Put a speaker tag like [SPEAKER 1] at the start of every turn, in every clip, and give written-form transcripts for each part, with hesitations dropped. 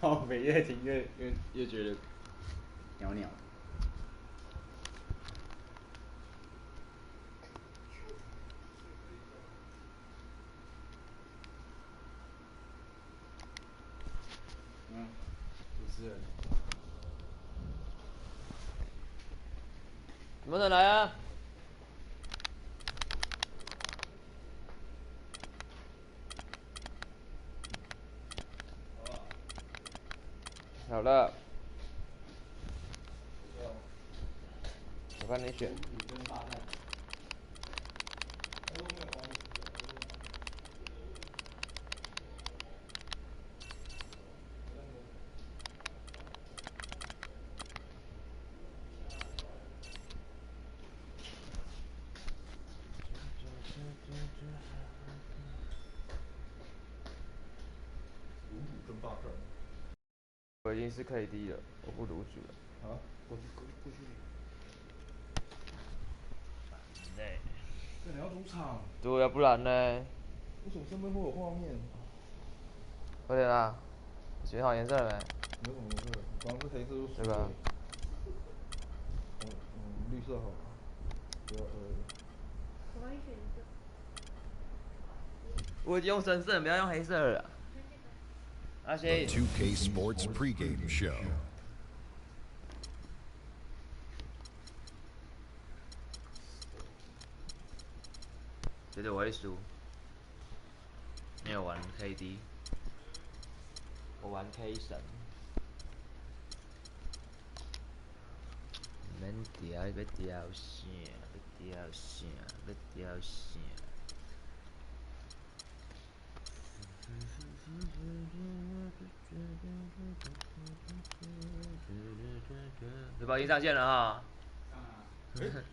[SPEAKER 1] 靠北越听越觉得鸟鸟。主持人。
[SPEAKER 2] 什么人来啊？好了，我看你选。我已经是 KD 了，我不读书了。
[SPEAKER 3] 啊，过去。
[SPEAKER 2] 累。
[SPEAKER 3] 那你要主场？
[SPEAKER 2] 对啊，不然呢？
[SPEAKER 3] 为什么上面会有画面？
[SPEAKER 2] 快点啦！选好颜色了没？
[SPEAKER 3] 没什么颜色，刚刚是黑色就输了。
[SPEAKER 2] 这个。
[SPEAKER 3] 绿色好了。不要
[SPEAKER 4] 我帮你选一个。
[SPEAKER 2] 我已经用深色，不要用黑色了。阿西。
[SPEAKER 5] The 2K Sports pregame show.
[SPEAKER 2] 觉得我会输。没有玩 KD， 我玩 K 神。免调，要调啥？要调啥？要调啥？对吧？已经上线了哈。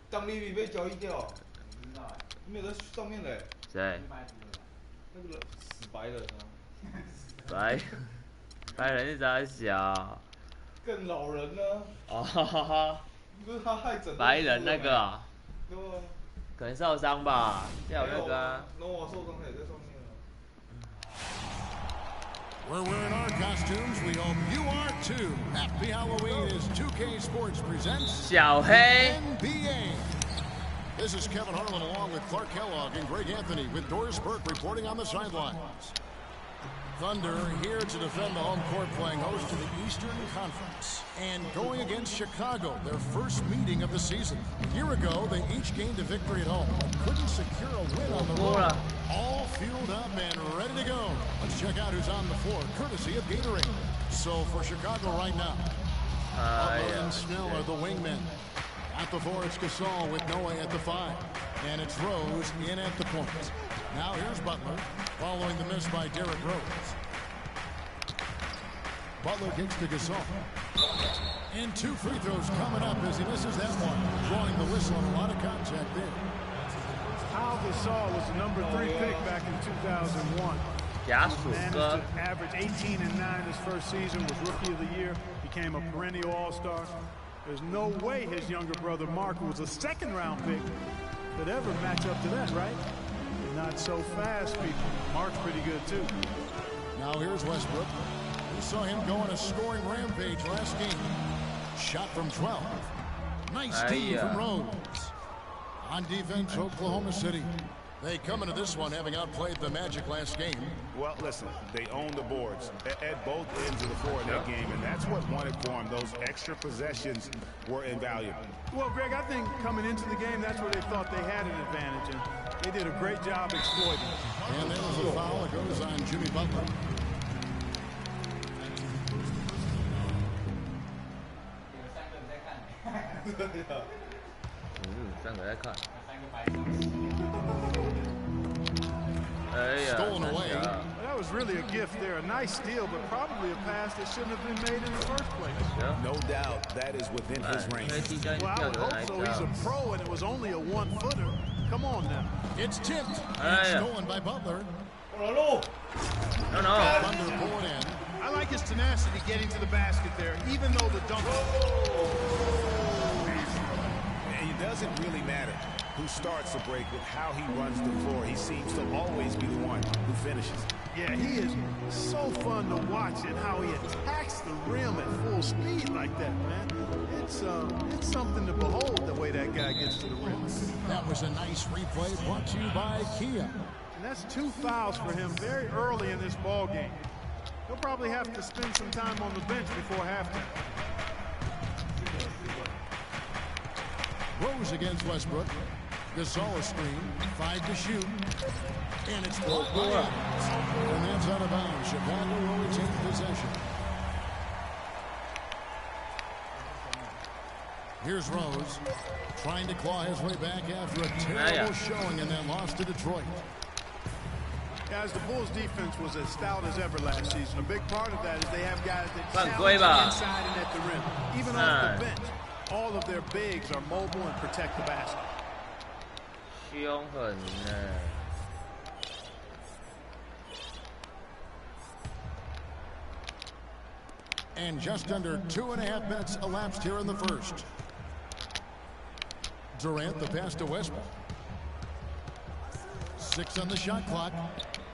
[SPEAKER 3] 当利比被交易掉。不知道哎。没有在上面嘞。
[SPEAKER 2] 谁？
[SPEAKER 3] 那个死白人
[SPEAKER 2] 啊。白人是啥小？
[SPEAKER 3] 更老人呢？
[SPEAKER 2] 哦哈哈。
[SPEAKER 3] 不是他害整。
[SPEAKER 2] 白人那个啊。
[SPEAKER 3] 对啊。
[SPEAKER 2] 可能受伤吧，掉那个啊。
[SPEAKER 3] 诺受伤也在上面啊。
[SPEAKER 5] We're wearing our costumes. We hope you are too. Happy Halloween as 2K Sports presents
[SPEAKER 2] 小黑
[SPEAKER 5] NBA. This is Kevin Harlan along with Clark Kellogg and Greg Anthony with Doris Burke reporting on the sidelines. Thunder here to defend the home court, playing host to the Eastern Conference and going against Chicago, their first meeting of the season. A year ago, they each gained a victory at home, but couldn't secure a win on the road. All fueled up and ready to go. Let's check out who's on the floor, courtesy of Gatorade. So for Chicago right now, Butler and Snell are the wingmen. At the 4, it's Gasol with Noe at the 5. And it's Rose in at the point. Now here's Butler, following the miss by Derrick Rose. Butler kicks to Gasol. And 2 free throws coming up as he misses that one. Drawing the whistle on a lot of contact there.
[SPEAKER 6] Al Gasol was the number 3 pick back in 2001. Managed to average 18 and 9 his first season, was Rookie of the Year, became a perennial All-Star. There's no way his younger brother Mark, who was a second-round pick, could ever match up to that, right? Not so fast, people. Mark's pretty good, too.
[SPEAKER 5] Now here's Westbrook. We saw him go on a scoring rampage last game. Shot from 12. Nice D from Rose. On defense, Oklahoma City. They come into this one having outplayed the Magic last game.
[SPEAKER 7] Well, listen, they own the boards at both ends of the floor in that game, and that's what won it for them. Those extra possessions were invaluable.
[SPEAKER 6] Well, Greg, I think coming into the game, that's where they thought they had an advantage, and they did a great job exploiting it.
[SPEAKER 5] And there was a foul that goes on Jimmy Butler. Stolen away.
[SPEAKER 6] Well, that was really a gift there. A nice steal, but probably a pass that shouldn't have been made in the first place.
[SPEAKER 7] No doubt that is within his range.
[SPEAKER 6] Well, I would hope so. He's a pro, and it was only a 1-footer. Come on now.
[SPEAKER 5] It's tipped. And stolen by Butler.
[SPEAKER 2] No.
[SPEAKER 5] Thunder pull it in.
[SPEAKER 6] I like his tenacity getting to the basket there, even though the dunk.
[SPEAKER 7] It doesn't really matter who starts the break with how he runs the floor. He seems to always be the one who finishes.
[SPEAKER 6] Yeah, he is so fun to watch and how he attacks the rim at full speed like that, man. It's something to behold the way that guy gets to the rim.
[SPEAKER 5] That was a nice replay brought to you by Kia.
[SPEAKER 6] And that's 2 fouls for him very early in this ball game. He'll probably have to spend some time on the bench before halftime.
[SPEAKER 5] Rose against Westbrook. Gasol screen, 5 to shoot. And it's blocked by Adams. And that's out of bounds. Chicago will retain possession. Here's Rose, trying to claw his way back after a terrible showing and then lost to Detroit.
[SPEAKER 6] Guys, the Bulls' defense was as stout as ever last season. A big part of that is they have guys that challenge inside and at the rim. Even off the bench, all of their bigs are mobile and protect the basket.
[SPEAKER 5] And just under 2.5 minutes elapsed here in the first. Durant, the pass to Westbrook. 6 on the shot clock.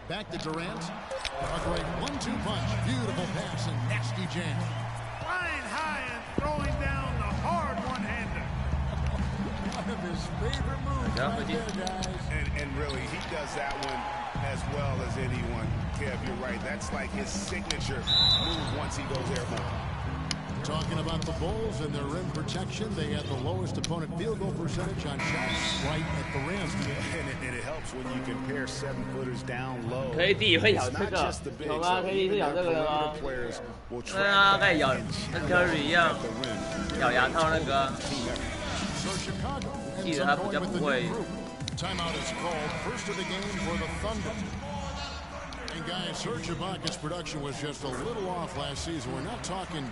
[SPEAKER 5] Back to Durant. A great 1-2 punch. Beautiful pass and nasty jam.
[SPEAKER 6] Flying high and throwing down the hard one-hander.
[SPEAKER 5] One of his favorite moves right there, guys.
[SPEAKER 7] And really, he does that one as well as anyone. Kev, you're right. That's like his signature move once he goes airborne.
[SPEAKER 5] Talking about the Bulls and their rim protection, they had the lowest opponent field goal percentage on shots right at the rim.
[SPEAKER 7] And it helps when you compare 7-footers down low.
[SPEAKER 1] KD 会咬这个，懂吗？KD 是咬这个的吗？对啊，跟咬跟 Curry 一样，咬牙套那个。记得他比较不会。
[SPEAKER 5] Timeout is called. First of the game for the Thunder. And guys, Serge Ibaka's production was just a little off last season. We're not talking,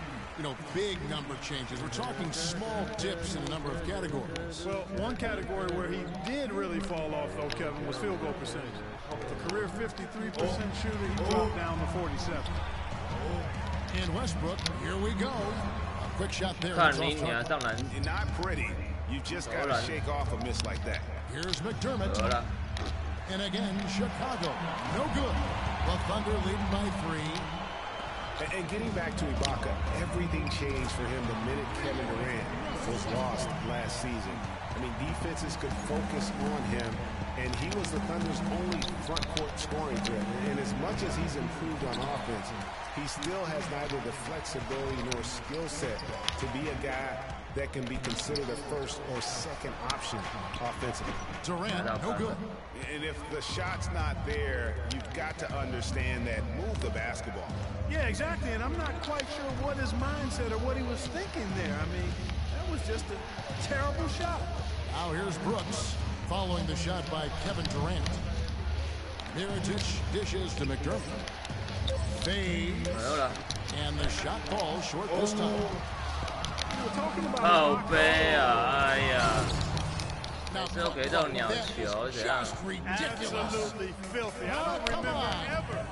[SPEAKER 5] big number changes. We're talking small dips in a number of categories.
[SPEAKER 6] Well, one category where he did really fall off, though, Kevin, was field goal percentage. The career 53% shooter, he dropped down to 47.
[SPEAKER 5] And Westbrook, here we go. A quick shot there.
[SPEAKER 1] Not
[SPEAKER 7] pretty. You just got to shake off a miss like that.
[SPEAKER 5] Here's McDermott. And again, Chicago. No good. The Thunder leading by 3.
[SPEAKER 7] And getting back to Ibaka, everything changed for him the minute Kevin Durant was lost last season. I mean, defenses could focus on him, and he was the Thunder's only front court scoring threat. And as much as he's improved on offense, he still has neither the flexibility nor skill set to be a guy that can be considered a first or second option offensively.
[SPEAKER 5] Durant, no good.
[SPEAKER 7] And if the shot's not there, you've got to understand that. Move the basketball.
[SPEAKER 6] Yeah, exactly. And I'm not quite sure what his mindset or what he was thinking there. I mean, that was just a terrible shot.
[SPEAKER 5] Now here's Brooks following the shot by Kevin Durant. Mirotic dishes to McDermott. Fades. And the shot falls short this time.
[SPEAKER 1] 靠背啊！哎呀，
[SPEAKER 6] Now,
[SPEAKER 1] 这都给到鸟球，怎样？
[SPEAKER 6] Absolutely filthy. I don't remember ever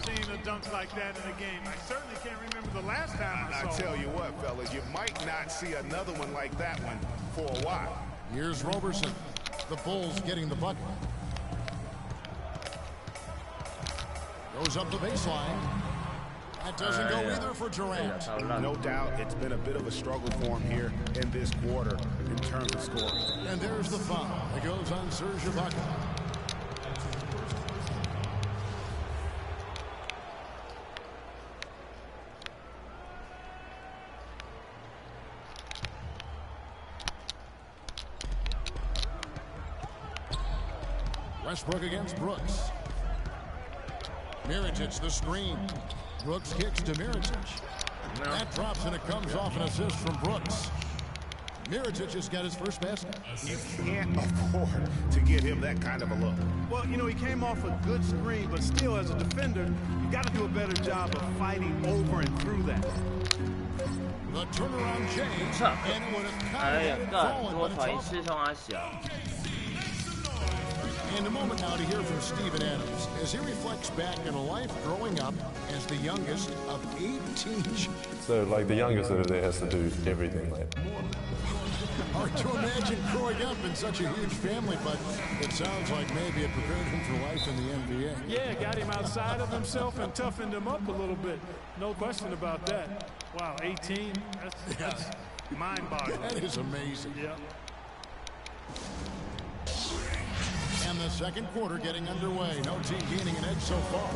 [SPEAKER 6] seeing a dunk like that in a game. I certainly can't remember the last time I saw it.
[SPEAKER 7] I tell you what, fellas, you might not see another one like that one for a while.
[SPEAKER 5] Here's Roberson. The Bulls getting the bucket. Goes up the baseline. That doesn't go either for Durant.
[SPEAKER 7] No doubt it's been a bit of a struggle for him here in this quarter in terms of scoring.
[SPEAKER 5] And there's the foul. It goes on Serge Ibaka. Westbrook against Brooks. Mirotic the screen. Brooks kicks to Mirotic. That drops and it comes off an assist from Brooks. Mirotic has got his first basket.
[SPEAKER 7] You can't afford to give him that kind of a look.
[SPEAKER 6] Well, he came off a good screen, but still, as a defender, you got to do a better job of fighting over and through that.
[SPEAKER 5] The turnaround change, and it would have kind of fallen, but it's off. And a moment now to hear from Steven Adams as he reflects back on a life growing up as the youngest of 18 children.
[SPEAKER 8] So, like, the youngest over there has to do everything, like,
[SPEAKER 5] Hard to imagine growing up in such a huge family, but it sounds like maybe it prepared him for life in the NBA.
[SPEAKER 6] Yeah, got him outside of himself and toughened him up a little bit. No question about that. Wow, 18, that's mind-boggling.
[SPEAKER 5] That is amazing.
[SPEAKER 6] Yeah.
[SPEAKER 5] And the second quarter getting underway. No team gaining an edge so far.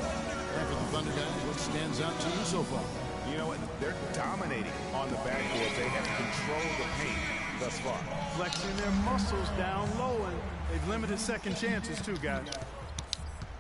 [SPEAKER 5] After the Thunder guys, what stands out to you so far?
[SPEAKER 7] You know what? They're dominating on the backboard. They have controlled the paint thus far.
[SPEAKER 6] Flexing their muscles down low, and they've limited second chances too, guys.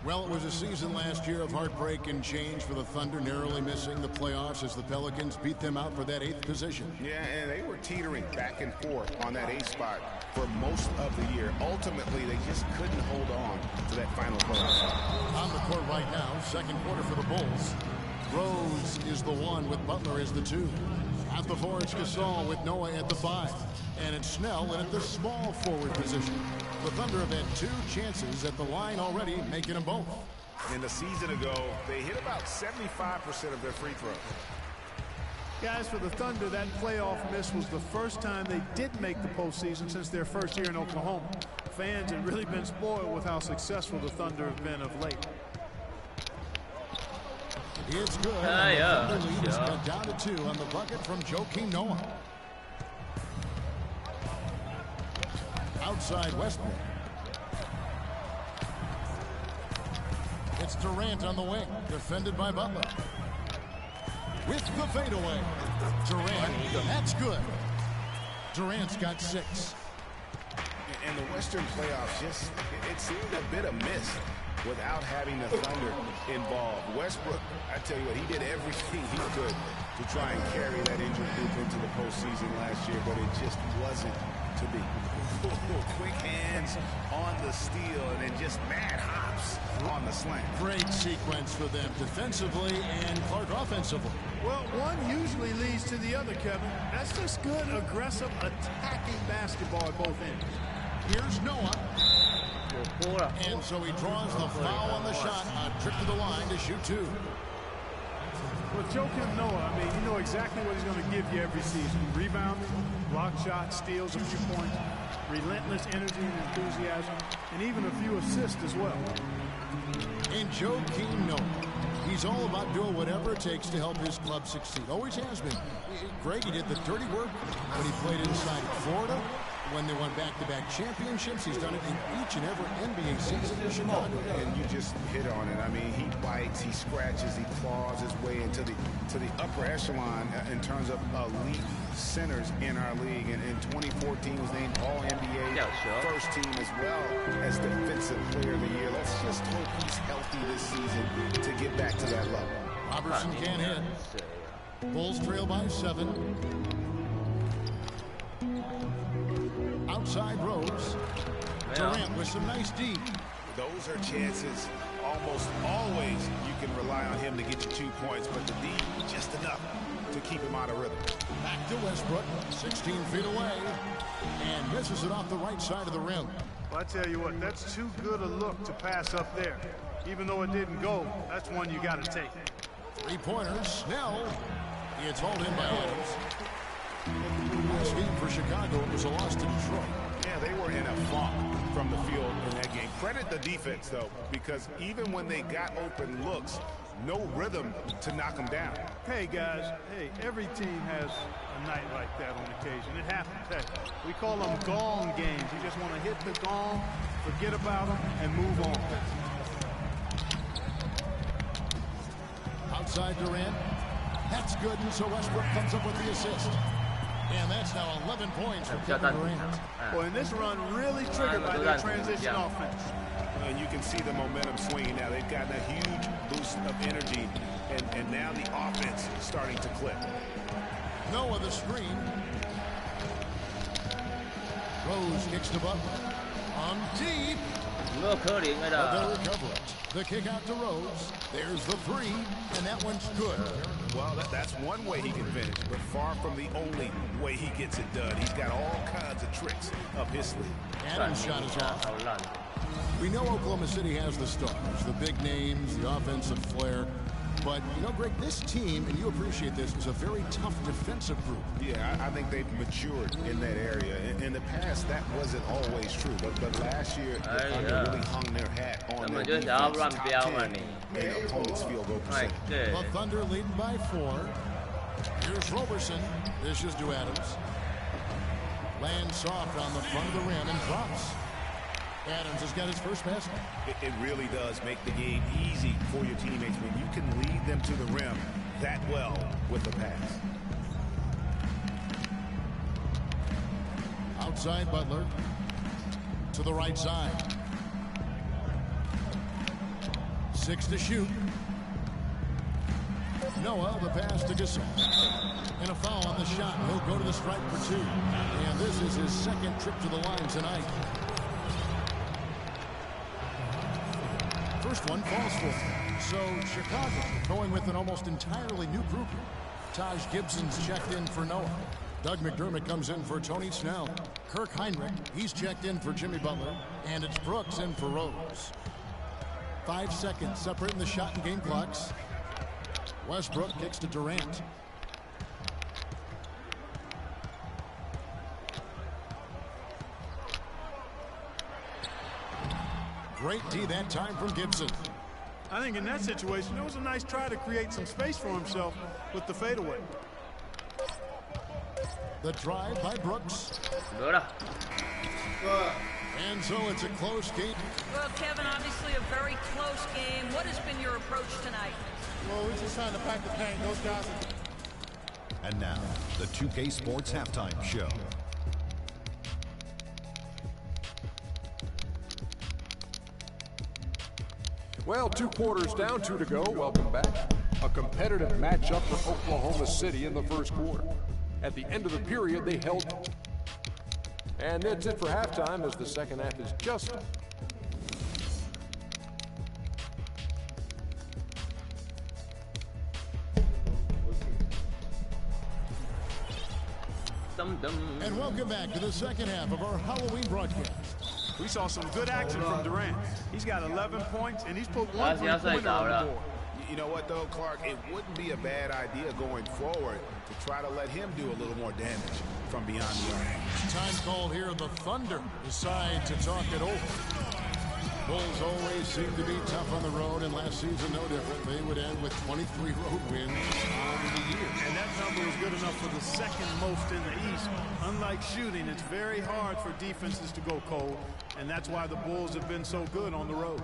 [SPEAKER 5] Well, it was a season last year of heartbreak and change for the Thunder, narrowly missing the playoffs as the Pelicans beat them out for that 8th position.
[SPEAKER 7] Yeah, and they were teetering back and forth on that 8th spot for most of the year. Ultimately, they just couldn't hold on to that final playoff spot.
[SPEAKER 5] On the court right now, second quarter for the Bulls. Rose is the 1 with Butler as the 2. At the 4, it's Gasol with Noah at the 5. And it's Snell in at the small forward position. The Thunder have had 2 chances at the line already, making them both.
[SPEAKER 7] In the season ago, they hit about 75% of their free throws.
[SPEAKER 6] Guys, for the Thunder, that playoff miss was the first time they did make the postseason since their first year in Oklahoma. Fans have really been spoiled with how successful the Thunder have been of late.
[SPEAKER 5] It's good. The Thunder lead is cut down to 2 on the bucket from Joakim Noah. Outside Westbrook. It's Durant on the wing, defended by Butler. With the fadeaway. Durant, that's good. Durant's got 6.
[SPEAKER 7] And the Western playoffs just, it seemed a bit amiss without having the Thunder involved. Westbrook, I tell you what, he did everything he could to try and carry that injured group into the postseason last year, but it just wasn't to be. Quick hands on the steal and then just mad hops on the slant.
[SPEAKER 5] Great sequence for them defensively and Clark offensively.
[SPEAKER 6] Well, one usually leads to the other, Kevin. That's just good, aggressive, attacking basketball at both ends.
[SPEAKER 5] Here's Noah. And so he draws the foul on the shot. A trip to the line to shoot 2.
[SPEAKER 6] With Joakim Noah, I mean, you know exactly what he's going to give you every season. Rebounding, block shots, steals a few points, relentless energy and enthusiasm, and even a few assists as well.
[SPEAKER 5] And Joakim Noah, he's all about doing whatever it takes to help his club succeed. Always has been. Greg, he did the dirty work when he played inside Florida. When they won back-to-back championships, he's done it in each and every NBA season in Chicago.
[SPEAKER 7] And you just hit on it. I mean, he bites, he scratches, he claws his way into the upper echelon in terms of elite centers in our league. And in 2014, was named All-NBA first team as well as Defensive Player of the Year. Let's just hope he's healthy this season to get back to that level.
[SPEAKER 5] Robertson can't hit. Bulls trail by 7. Outside Rose. Durant with some nice D.
[SPEAKER 7] Those are chances. Almost always you can rely on him to get you 2 points, but the D just enough to keep him out of rhythm.
[SPEAKER 5] Back to Westbrook, 16 feet away, and misses it off the right side of the rim.
[SPEAKER 6] Well, I tell you what, that's too good a look to pass up there. Even though it didn't go, that's one you got to take.
[SPEAKER 5] 3-pointers, Snell. It's hauled in by Adams. Last game for Chicago, it was a loss to Detroit.
[SPEAKER 7] Yeah, they were in a funk from the field in that game. Credit the defense, though, because even when they got open looks, no rhythm to knock them down.
[SPEAKER 6] Hey, guys, hey, every team has a night like that on occasion. It happens. Hey, we call them gong games. You just want to hit the gong, forget about them, and move on.
[SPEAKER 5] Outside Durant. That's good, and so Westbrook comes up with the assist. And that's now 11 points for Kevin Durant.
[SPEAKER 6] Well, and this run really triggered by their transition offense.
[SPEAKER 7] And you can see the momentum swinging now. They've gotten a huge boost of energy, and now the offense is starting to click.
[SPEAKER 5] Noah the screen. Rose kicks the Butler. On deep. They'll recover it. The kick out to Rose. There's the 3, and that one's good.
[SPEAKER 7] Well, that's one way he can finish, but far from the only way he gets it done. He's got all kinds of tricks up his sleeve.
[SPEAKER 5] Adams' shot is off. We know Oklahoma City has the stars, the big names, the offensive flair, But, you know, Greg, this team, and you appreciate this, is a very tough defensive group.
[SPEAKER 7] Yeah, I think they've matured in that area. In the past, that wasn't always true. But last year, the Thunder really hung their hat on their defense. Top 10 in opponent's field goal percentage.
[SPEAKER 5] The Thunder leading by 4. Here's Roberson. Dishes to Adams. Lands soft on the front of the rim and drops. Adams has got his first basket.
[SPEAKER 7] It really does make the game easy for your teammates when you can lead them to the rim that well with the pass.
[SPEAKER 5] Outside Butler. To the right side. 6 to shoot. Noah, the pass to Gasol. And a foul on the shot. He'll go to the stripe for 2. And this is his second trip to the line tonight. First one falls for him. So Chicago going with an almost entirely new group. Taj Gibson's checked in for Noah. Doug McDermott comes in for Tony Snell. Kirk Heinrich, he's checked in for Jimmy Butler. And it's Brooks in for Rose. 5 seconds separating the shot and game clocks. Westbrook kicks to Durant. Great D that time from Gibson.
[SPEAKER 6] I think in that situation, it was a nice try to create some space for himself with the fadeaway.
[SPEAKER 5] The drive by Brooks.
[SPEAKER 2] Good.
[SPEAKER 5] And so it's a close game.
[SPEAKER 8] Well, Kevin, obviously a very close game. What has been your approach tonight?
[SPEAKER 6] Well, we're just trying to pack the paint. Those guys.
[SPEAKER 9] And now, the 2K Sports Halftime Show.
[SPEAKER 10] Well, 2 quarters down, 2 to go. Welcome back. A competitive matchup for Oklahoma City in the first quarter. At the end of the period, they held. And that's it for halftime as the second half is just.
[SPEAKER 5] And welcome back to the second half of our Halloween broadcast.
[SPEAKER 6] We saw some good action from Durant. He's got 11 points, and he's put 1 3-pointer on the board.
[SPEAKER 7] You know what, though, Clark? It wouldn't be a bad idea going forward to try to let him do a little more damage from beyond the arc.
[SPEAKER 5] Time called here. The Thunder decide to talk it over. Bulls always seem to be tough on the road, and last season no different. They would end with 23 road wins on the year.
[SPEAKER 6] And that number is good enough for the second most in the East. Unlike shooting, it's very hard for defenses to go cold, and that's why the Bulls have been so good on the road.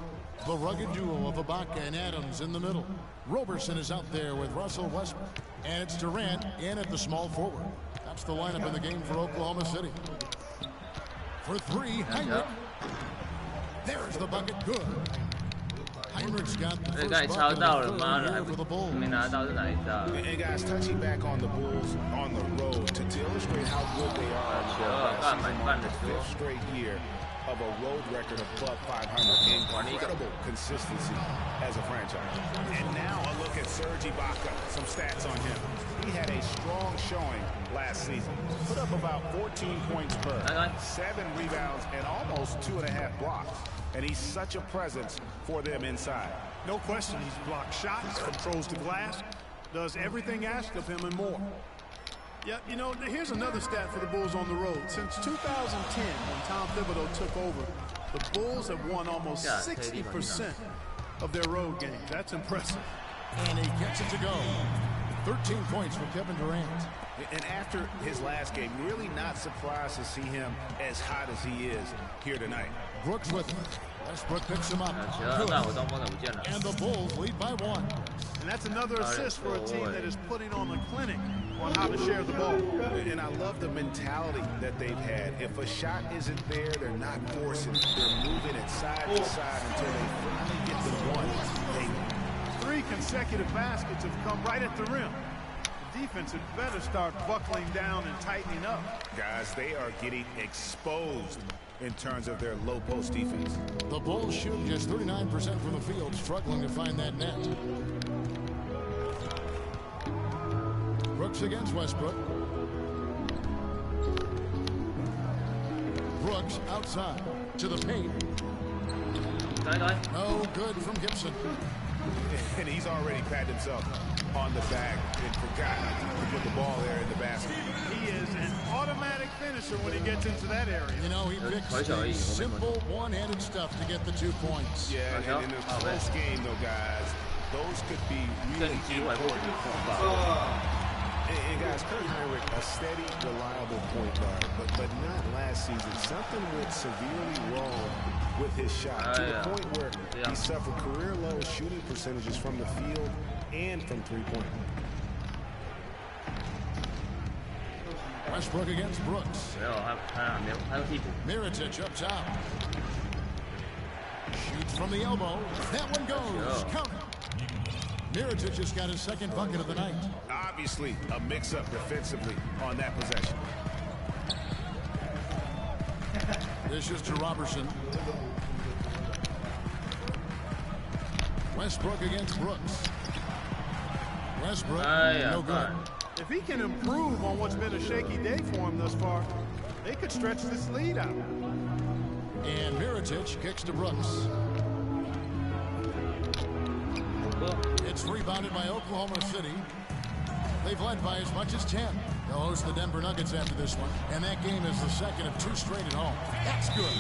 [SPEAKER 5] The rugged duo of Ibaka and Adams in the middle. Roberson is out there with Russell Westbrook. And it's Durant in at the small forward. That's the lineup in the game for Oklahoma City. For 3, Heinrich. There's the bucket, good. Heinrich's got the first bucket for the Bulls.
[SPEAKER 7] And guys, touching back on the Bulls on the road to illustrate how good they are. Fifth straight year of a road record of club 500. Incredible consistency as a franchise. And now a look at Serge Ibaka. Some stats on him. He had a strong showing last season. Put up about 14 points per, 7 rebounds, and almost 2.5 blocks. And he's such a presence for them inside.
[SPEAKER 6] No question, he's blocked shots, controls the glass, does everything asked of him and more. Yeah, you know, here's another stat for the Bulls on the road. Since 2010, when Tom Thibodeau took over, the Bulls have won almost 60% of their road games. That's impressive.
[SPEAKER 5] And he gets it to go. 13 points for Kevin Durant.
[SPEAKER 7] And after his last game, really not surprised to see him as hot as he is here tonight.
[SPEAKER 5] Brooks with him. Westbrook picks him up. And the Bulls lead by 1.
[SPEAKER 6] And that's another assist for a team that is putting on a clinic on how to share the ball.
[SPEAKER 7] And I love the mentality that they've had. If a shot isn't there, they're not forcing. They're moving it side to side until they finally get the one.
[SPEAKER 6] 3 consecutive baskets have come right at the rim. The defense had better start buckling down and tightening up.
[SPEAKER 7] Guys, they are getting exposed in terms of their low post defense.
[SPEAKER 5] The Bulls shoot just 39% from the field, struggling to find that net. Brooks against Westbrook. Brooks outside to the paint. No good from Gibson.
[SPEAKER 7] And he's already patted himself on the back and forgot to put the ball there in the basket.
[SPEAKER 6] He is an automatic finisher when he gets into that area.
[SPEAKER 5] You know, he picks the simple one-handed stuff to get the 2 points.
[SPEAKER 7] Yeah, and in a close game, though, guys, those could be really important points. And guys, Kurt Heinrich, a steady, reliable point guard, but not last season. Something went severely wrong with his shot to the point where he suffered career-low shooting percentages from the field and from three-point.
[SPEAKER 5] Westbrook against Brooks. Mirotic up top. Shoots from the elbow. That one goes. Count it. Mirotic just got his second bucket of the night.
[SPEAKER 7] Obviously, a mix-up defensively on that possession.
[SPEAKER 5] Dishes to Robertson. Westbrook against Brooks. Westbrook, no good.
[SPEAKER 6] If he can improve on what's been a shaky day for him thus far, they could stretch this lead out.
[SPEAKER 5] And Mirotic kicks to Brooks. It's rebounded by Oklahoma City. They've led by as much as 10. They'll host the Denver Nuggets after this one, and that game is the second of 2 straight at home. That's good.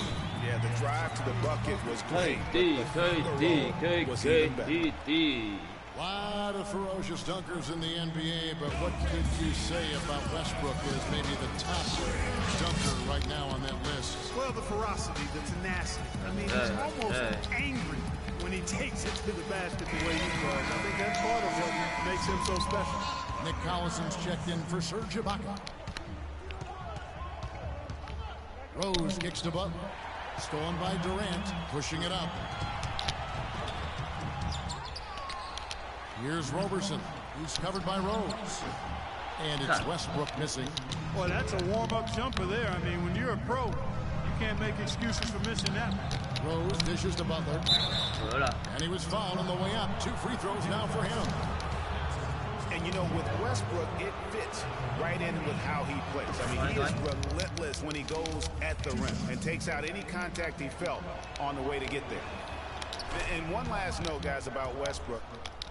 [SPEAKER 7] Yeah, the drive to the bucket was great.
[SPEAKER 5] A lot of ferocious dunkers in the NBA, but what could you say about Westbrook as maybe the top dunker right now on that list?
[SPEAKER 6] Well, the ferocity, the tenacity. I mean, he's almost angry when he takes it to the basket the way he does. I think that's part of what makes him so special.
[SPEAKER 5] Nick Collison's checked in for Serge Ibaka. Rose kicks to Butler. Stolen by Durant, pushing it up. Here's Robertson. He's covered by Rose. And it's Westbrook missing.
[SPEAKER 6] Well, that's a warm-up jumper there. I mean, when you're a pro, you can't make excuses for missing that.
[SPEAKER 5] Rose dishes to Butler. And he was fouled on the way up. 2 free throws now for him.
[SPEAKER 7] And, you know, with Westbrook, it fits right in with how he plays. I mean, he is relentless when he goes at the rim and takes out any contact he felt on the way to get there. And one last note, guys, about Westbrook.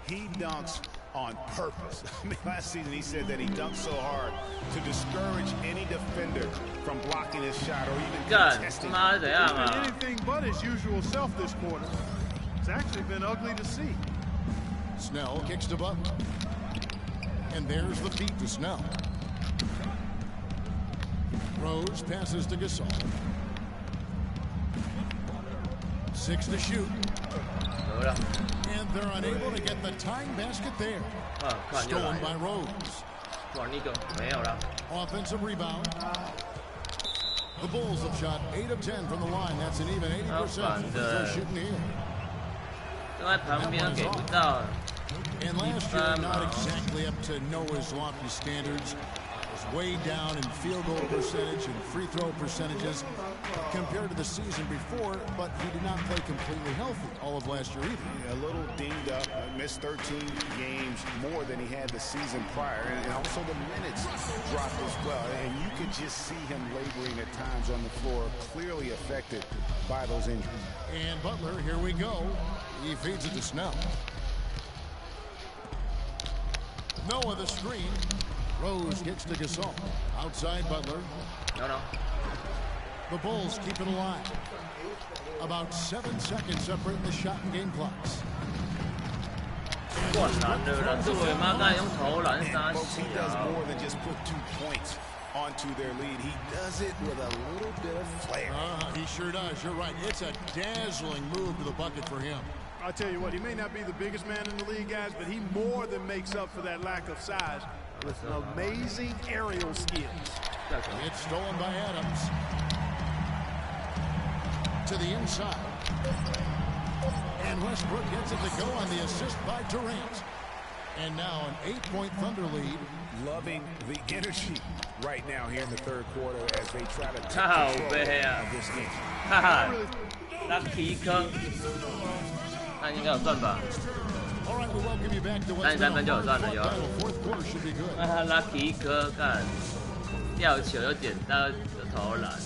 [SPEAKER 7] He dunks on purpose. I mean, last season he said that he dunked so hard to discourage any defender from blocking his shot or even contesting.
[SPEAKER 6] He's been anything but his usual self this quarter. It's actually been ugly to see.
[SPEAKER 5] Snell kicks to Butler. And there's the feed to Snell. Rose passes to Gasol. 6 to shoot. And they're unable to get the tying basket there. Stolen by Rose. Offensive rebound. The Bulls have shot 8 of 10 from the line. That's an even 80% for shooting here. And last year, not exactly up to Noah's lofty standards. Was way down in field goal percentage and free throw percentages compared to the season before, but he did not play completely healthy all of last year either.
[SPEAKER 7] Yeah, a little dinged up, missed 13 games more than he had the season prior, and also the minutes dropped as well. And you could just see him laboring at times on the floor, clearly affected by those injuries.
[SPEAKER 5] And Butler, here we go. He feeds it to Snell. Noah the screen. Rose gets to Gasol. Outside Butler. The Bulls keep it alive. About 7 seconds separating the shot and game clocks.
[SPEAKER 7] He does more than just put 2 points onto their lead. He does it with a little bit of flair.
[SPEAKER 5] He sure does. You're right. It's a dazzling move to the bucket for him.
[SPEAKER 6] I'll tell you what, he may not be the biggest man in the league, guys, but he more than makes up for that lack of size with amazing aerial skills.
[SPEAKER 5] It's stolen by Adams. To the inside. And Westbrook gets it to go on the assist by Durant. And now an 8-point Thunder lead.
[SPEAKER 7] Loving the energy right now here in the third quarter as they try to take control of this game.
[SPEAKER 1] Lucky 坑，那应该有赚吧？
[SPEAKER 5] All right, we welcome you back to
[SPEAKER 1] 33分就有赚了，有。
[SPEAKER 5] Fourth quarter should be good.
[SPEAKER 1] 那他 Lucky 哥干，吊球又捡到投篮。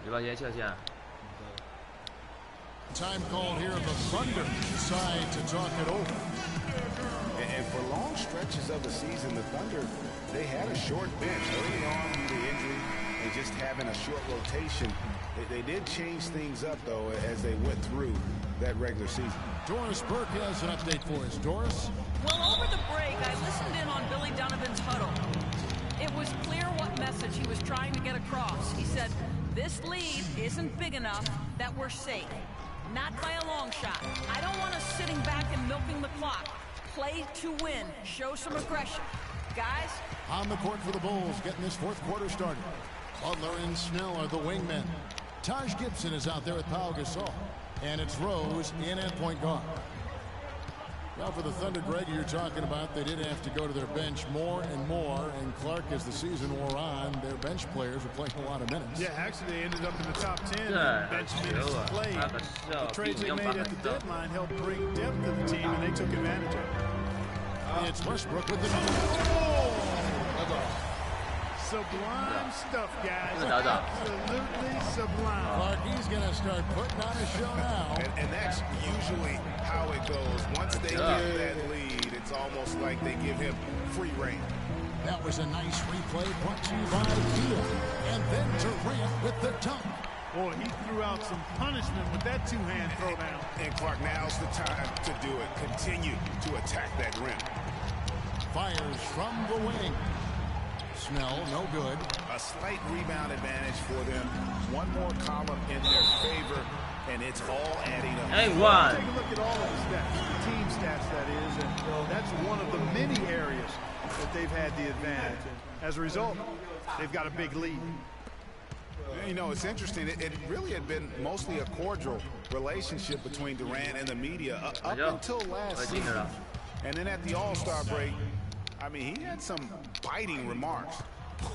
[SPEAKER 2] 要不要直接撤下？
[SPEAKER 5] Time called here. The Thunder decide to talk it over.
[SPEAKER 7] And for long stretches of the season, the Thunder, they had a short bench early on due to injury and just having a short rotation. They did change things up, though, as they went through that regular season.
[SPEAKER 5] Doris Burke has an update for us. Doris?
[SPEAKER 8] Well, over the break, I listened in on Billy Donovan's huddle. It was clear what message he was trying to get across. He said, this lead isn't big enough that we're safe. Not by a long shot. I don't want us sitting back and milking the clock. Play to win. Show some aggression. Guys?
[SPEAKER 5] On the court for the Bulls, getting this fourth quarter started. Butler and Snell are the wingmen. Taj Gibson is out there with Pau Gasol. And it's Rose in at point guard. Well, for the Thunder, Greg, you're talking about, they did have to go to their bench more and more. And Clark, as the season wore on, their bench players were playing a lot of minutes.
[SPEAKER 6] Yeah, actually, they ended up in the top 10 bench minutes played. The trades they made at the deadline helped bring depth to the team, and they took advantage of it.
[SPEAKER 5] It's Westbrook with the
[SPEAKER 6] Sublime stuff, guys. Absolutely sublime.
[SPEAKER 5] Clark, he's going to start putting on a show now.
[SPEAKER 7] And that's usually how it goes. Once they get that lead, it's almost like they give him free reign.
[SPEAKER 5] That was a nice replay brought to you by Kia. And then Durant with the dunk.
[SPEAKER 6] Boy, he threw out some punishment with that two-hand throwdown.
[SPEAKER 7] And Clark, now's the time to do it. Continue to attack that rim.
[SPEAKER 5] Fires from the wing. Snell, no good.
[SPEAKER 7] A slight rebound advantage for them. One more column in their favor, and it's all adding up.
[SPEAKER 6] Take a look at all of the stats, the team stats, that is, and that's one of the many areas that they've had the advantage. And as a result, they've got a big lead.
[SPEAKER 7] You know, it's interesting. It really had been mostly a cordial relationship between Durant and the media up until last season. And then at the All-Star break, I mean, he had some biting remarks.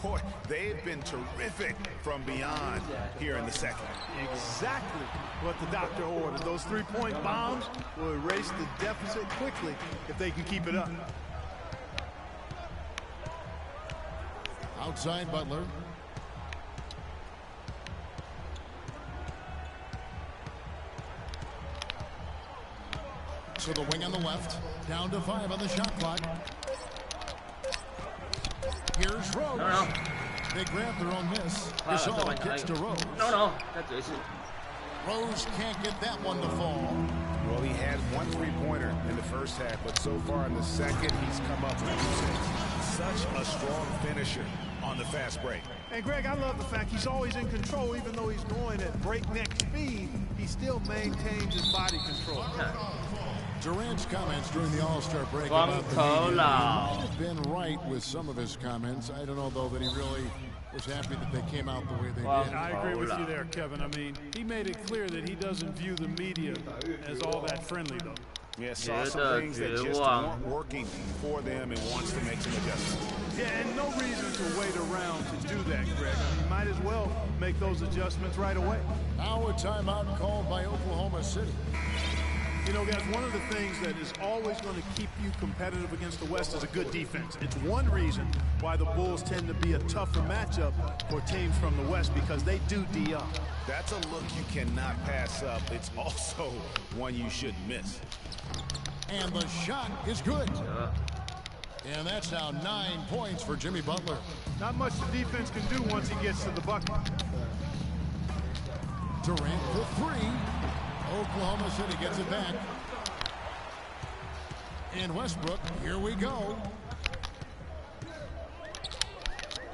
[SPEAKER 7] Boy, they've been terrific from beyond here in the second.
[SPEAKER 6] Exactly what the doctor ordered. Those three-point bombs will erase the deficit quickly if they can keep it up.
[SPEAKER 5] Outside Butler. To the wing on the left. Down to 5 on the shot clock. Here's Rose.
[SPEAKER 2] No.
[SPEAKER 5] They grab their own miss. Gasol gets to Rose.
[SPEAKER 2] No, that's it.
[SPEAKER 5] Rose can't get that one to fall.
[SPEAKER 7] Well, he had one three-pointer in the first half, but so far in the second, he's come up with such a strong finisher on the fast break.
[SPEAKER 6] And Greg, I love the fact he's always in control. Even though he's going at breakneck speed, he still maintains his body control.
[SPEAKER 5] Durant's comments during the All-Star break about the media might have been right with some of his comments. I don't know, though, that he really was happy that they came out the way they did.
[SPEAKER 6] I agree with you there, Kevin. I mean, he made it clear that he doesn't view the media as all that friendly, though.
[SPEAKER 7] Yeah, saw some things that just weren't working for them and wants to make some adjustments.
[SPEAKER 6] Yeah, and no reason to wait around to do that, Greg. I mean, might as well make those adjustments right away.
[SPEAKER 5] Now a timeout called by Oklahoma City.
[SPEAKER 6] You know, guys, one of the things that is always going to keep you competitive against the West is a good defense. It's one reason why the Bulls tend to be a tougher matchup for teams from the West, because they do D up.
[SPEAKER 7] That's a look you cannot pass up. It's also one you shouldn't miss.
[SPEAKER 5] And the shot is good. And that's now 9 points for Jimmy Butler.
[SPEAKER 6] Not much the defense can do once he gets to the bucket.
[SPEAKER 5] Durant for 3. Oklahoma City gets it back. And Westbrook, here we go.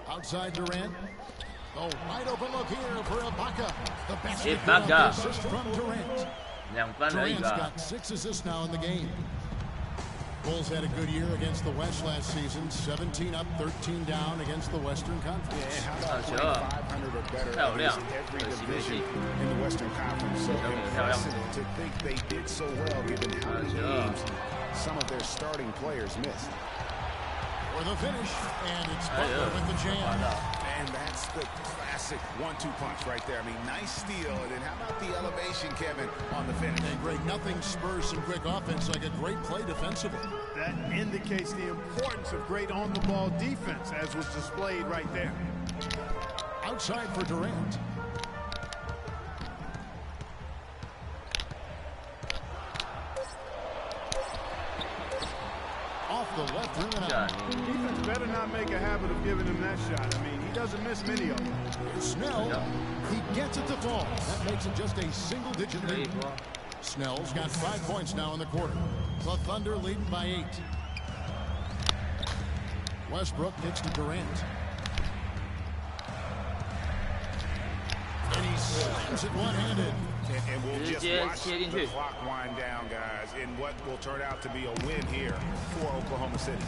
[SPEAKER 5] Outside Durant. Oh, wide open look here for Ibaka. The basket assist from Durant. Durant's got 6 assists now in the game. Bulls had a good year against the West last season. 17 up, 13 down against the Western Conference.
[SPEAKER 7] Yeah, how about 500 or better against every division in the Western Conference? So impressive to think they did so well given how many games some of their starting players missed.
[SPEAKER 5] For the finish, and it's Butler with the jam.
[SPEAKER 7] And that's the classic 1-2 punch right there. I mean, nice steal. And then how about the elevation, Kevin, on the finish?
[SPEAKER 5] And Greg, nothing spurs some quick offense like a great play defensively.
[SPEAKER 6] That indicates the importance of great on-the-ball defense, as was displayed right there.
[SPEAKER 5] Outside for Durant. left rim and out.
[SPEAKER 6] Defense better not make a habit of giving him that shot. I mean, he doesn't miss many of them.
[SPEAKER 5] Snell, he gets it to fall. That makes it just a single-digit lead. Snell's got 5 points now in the quarter. The Thunder leading by 8. Westbrook kicks to Durant. And he slams it one-handed.
[SPEAKER 7] And we'll just watch the clock wind down, guys, in what will turn out to be a win here for Oklahoma City.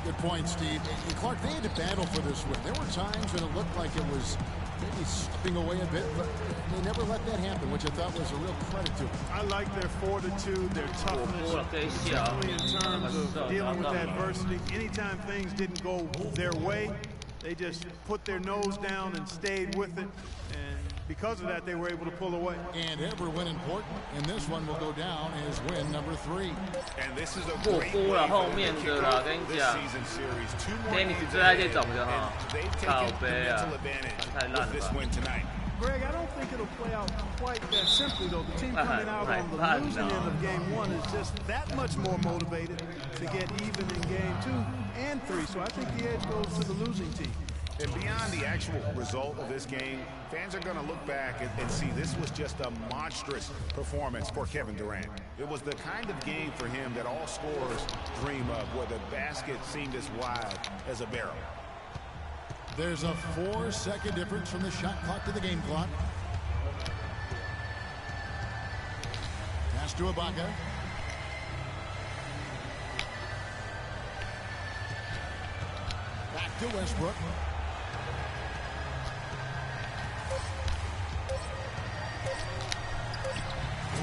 [SPEAKER 5] Good point, Steve. And Clark, they had to battle for this win. There were times when it looked like it was maybe slipping away a bit, but they never let that happen, which I thought was a real credit to them.
[SPEAKER 6] I like their fortitude, their toughness, particularly in terms of dealing with adversity. Anytime things didn't go their way, they just put their nose down and stayed with it, and because of that, they were able to pull away.
[SPEAKER 5] And every win important, and this one will go down as win number 3.
[SPEAKER 7] And this is a great way for them to kick off this season series. 2 more games ahead, and they've taken the mental advantage with this win tonight.
[SPEAKER 6] Greg, I don't think it'll play out quite that simply, though. The team coming out on the losing end of game 1 is just that much more motivated to get even in game 2 and 3. So I think the edge goes to the losing team.
[SPEAKER 7] And beyond the actual result of this game, fans are going to look back and see this was just a monstrous performance for Kevin Durant. It was the kind of game for him that all scorers dream of, where the basket seemed as wide as a barrel.
[SPEAKER 5] There's a 4-second difference from the shot clock to the game clock. Pass to Ibaka. Back to Westbrook.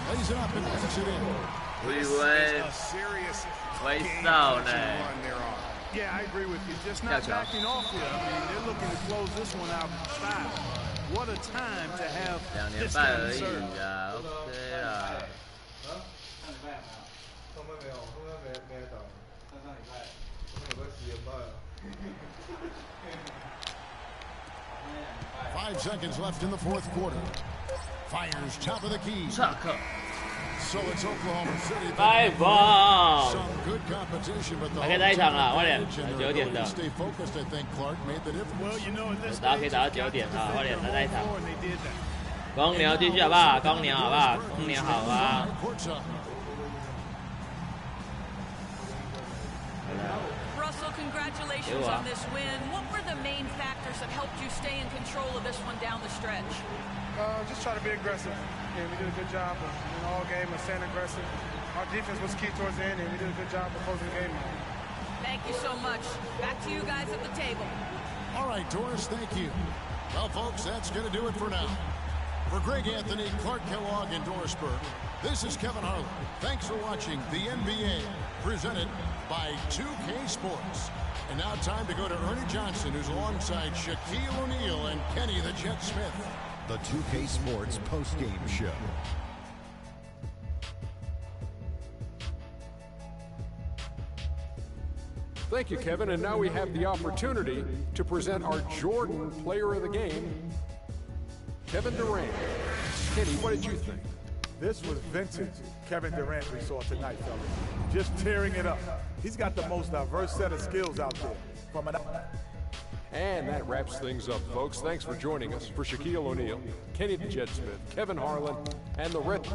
[SPEAKER 5] Lays it up and puts it in.
[SPEAKER 7] This is a serious game run they're on.
[SPEAKER 6] Yeah, I agree with you. Just not backing off here. I mean, they're looking to close this one out in style. What a time to have this kind of serve.
[SPEAKER 5] Five seconds left in the fourth quarter. Fires top of the key. So it's Oklahoma City. Some good competition, but the whole stay focused, I think, Clark, made the difference.
[SPEAKER 6] Well, you know, at this
[SPEAKER 1] 大家可以打到9点啊，快点来在一场。
[SPEAKER 6] and they did that.
[SPEAKER 1] 公牛继续好不好？公牛好不好？公牛好啊！
[SPEAKER 8] Russell, congratulations on this win. What were the main factors that helped you stay in control of this one down the stretch?
[SPEAKER 11] Just try to be aggressive. Yeah, we did a good job of all game of staying aggressive. Our defense was key towards the end, and we did a good job of closing the game out.
[SPEAKER 8] Thank you so much. Back to you guys at the table.
[SPEAKER 5] All right, Doris, thank you. Well, folks, that's going to do it for now. For Greg Anthony, Clark Kellogg, and Doris Burke, this is Kevin Harlan. Thanks for watching the NBA, presented by 2K Sports. And now time to go to Ernie Johnson, who's alongside Shaquille O'Neal and Kenny the Jet Smith.
[SPEAKER 9] The 2K Sports post-game show.
[SPEAKER 10] Thank you, Kevin. And now we have the opportunity to present our Jordan Player of the Game, Kevin Durant. Kenny, what did you think?
[SPEAKER 6] This was vintage Kevin Durant we saw tonight, fellas. Just tearing it up. He's got the most diverse set of skills out there.
[SPEAKER 10] And that wraps things up, folks. Thanks for joining us. For Shaquille O'Neal, Kenny the Jet Smith, Kevin Harlan, and the Red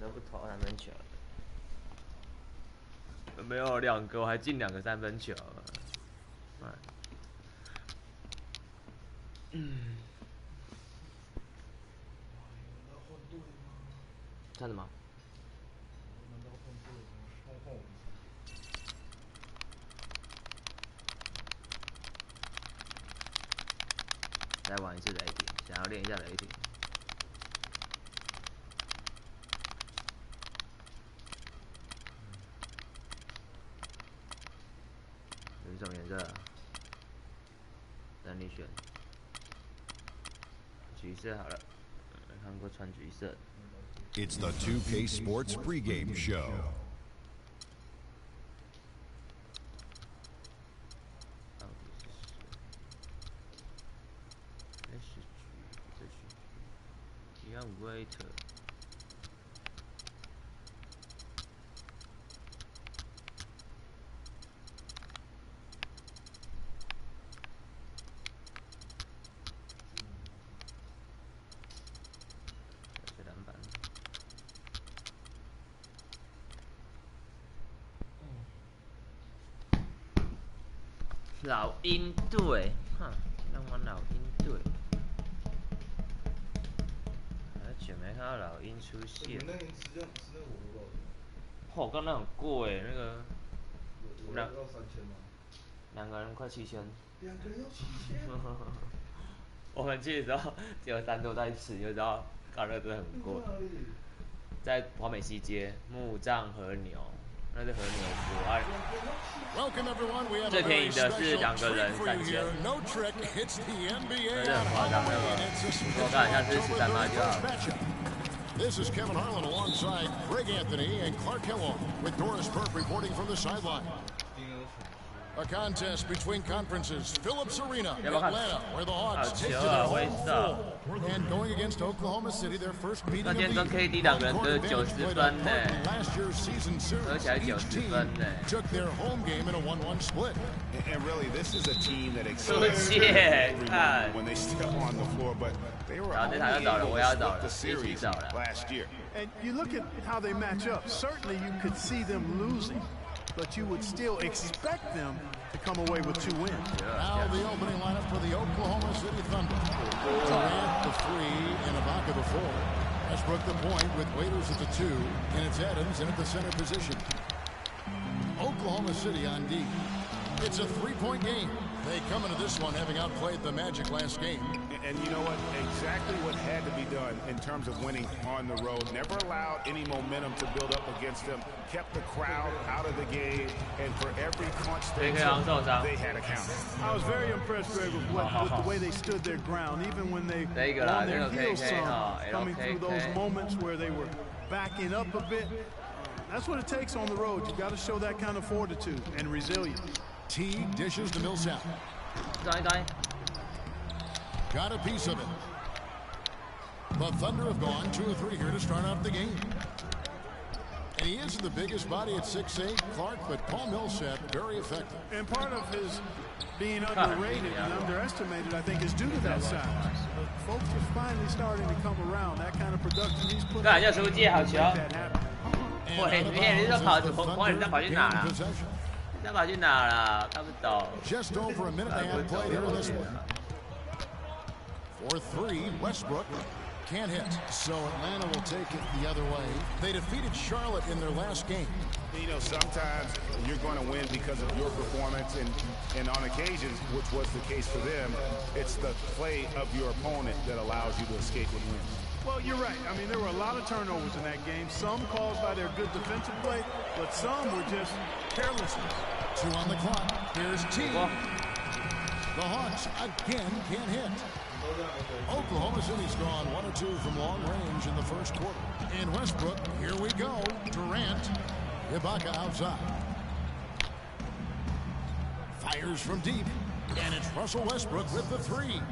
[SPEAKER 2] 都不投3分球，没有2个，我还进2个3分球。看什么？再玩一次雷霆，想要练一下雷霆。有什么颜色？等你选。橘色好了，没看过穿橘色。
[SPEAKER 9] It's the 2K Sports pregame show.
[SPEAKER 2] Waiter。老鹰队，哼，让我老鹰队。而且没看到老鹰出现。哦，刚那很贵那个。我们
[SPEAKER 3] 要3000吗
[SPEAKER 2] ？2个人快7000。
[SPEAKER 3] 2个人要7000。
[SPEAKER 2] 我们去的时候只有3多在吃，就知道刚那真的很贵。在华美西街木杖和牛。那是和牛锅，最便宜的是2个人3000，那是很夸张那个，我看像是13码就好。
[SPEAKER 5] This is Kevin Harlan alongside Greg Anthony and Clark Kellogg with Doris Burke reporting from the sideline. A contest between conferences, Phillips Arena, Atlanta, where the Hawks take to their home floor. And going against Oklahoma City, their first meeting of the year. Last year's season series, took their home game in a 1-1 split.
[SPEAKER 7] And really, this is a team that excels when they step on the floor, but they were only able to split the series last year.
[SPEAKER 6] And you look at how they match up. Certainly, you could see them losing, but you would still expect them to come away with 2 wins.
[SPEAKER 5] Now the opening lineup for the Oklahoma City Thunder. Durant the 3 and Ibaka the 4. Westbrook the point with Waiters at the 2, and it's Adams in at the center position. Oklahoma City on D. It's a 3-point game. They come into this one having outplayed the Magic last game.
[SPEAKER 7] And you know what? Exactly what had to be done in terms of winning on the road. Never allowed any momentum to build up against them. Kept the crowd out of the game. And for every punch they took, they had a counter.
[SPEAKER 6] I was very impressed, Greg, with the way they stood their ground, even when they were on their heels some, coming through those moments where they were backing up a bit. That's what it takes on the road. You've got to show that kind of fortitude and resilience.
[SPEAKER 5] T dishes to Millsap. Got a piece of it. The Thunder have gone 2 of 3 here to start out the game. And he isn't the biggest body at 6'8", Clark, but Paul Millsap, very effective.
[SPEAKER 6] And part of his being underrated and underestimated, I think, is due to that size. Folks are finally starting to come around. That kind of production he's put on.
[SPEAKER 5] Just over a minute and a half played here in this one. For 3, Westbrook can't hit, so Atlanta will take it the other way. They defeated Charlotte in their last game.
[SPEAKER 7] You know, sometimes you're going to win because of your performance, and on occasions, which was the case for them, it's the play of your opponent that allows you to escape with wins.
[SPEAKER 6] Well, you're right. I mean, there were a lot of turnovers in that game, some caused by their good defensive play, but some were just carelessness.
[SPEAKER 5] 2 on the clock. Here's T. The Hawks again can't hit. Oklahoma City's gone 1 or 2 from long range in the first quarter. And Westbrook, here we go. Durant, Ibaka outside. Fires from deep. And it's Russell Westbrook with the 3.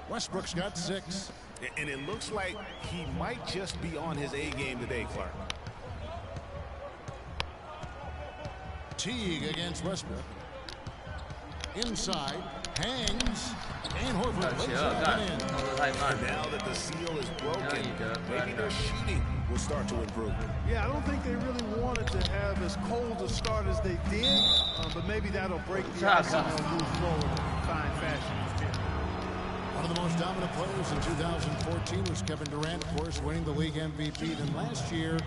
[SPEAKER 5] Westbrook's got 6.
[SPEAKER 7] And it looks like he might just be on his A game today, Clark.
[SPEAKER 5] Teague against Westbrook. Inside, hangs, and Horford lays it up and in.
[SPEAKER 7] Now that the seal is broken, maybe their shooting will start to improve.
[SPEAKER 6] Yeah, I don't think they really wanted to have as cold a start as they did, but maybe that'll break the ice and they'll move forward in fine fashion.
[SPEAKER 5] One of the most dominant players in 2014 was Kevin Durant, of course, winning the league MVP. Then last year,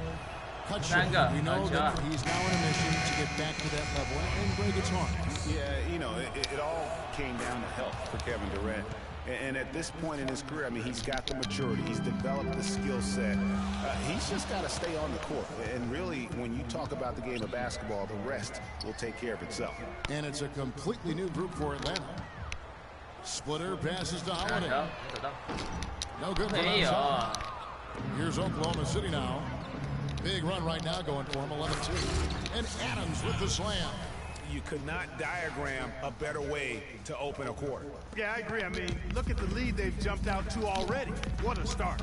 [SPEAKER 5] cut short. We know that he's now on a mission to get back to that level. And Greg, it's hard.
[SPEAKER 7] Yeah, you know, it all came down to health for Kevin Durant. And at this point in his career, I mean, he's got the maturity. He's developed the skill set. He's just got to stay on the court. And really, when you talk about the game of basketball, the rest will take care of itself.
[SPEAKER 5] And it's a completely new group for Atlanta. Splitter passes to Holiday. No good for outside. Here's Oklahoma City now. Big run right now going for him, 11-2. And Adams with the slam.
[SPEAKER 7] You could not diagram a better way to open a quarter.
[SPEAKER 6] Yeah, I agree. I mean, look at the lead they've jumped out to already. What a start.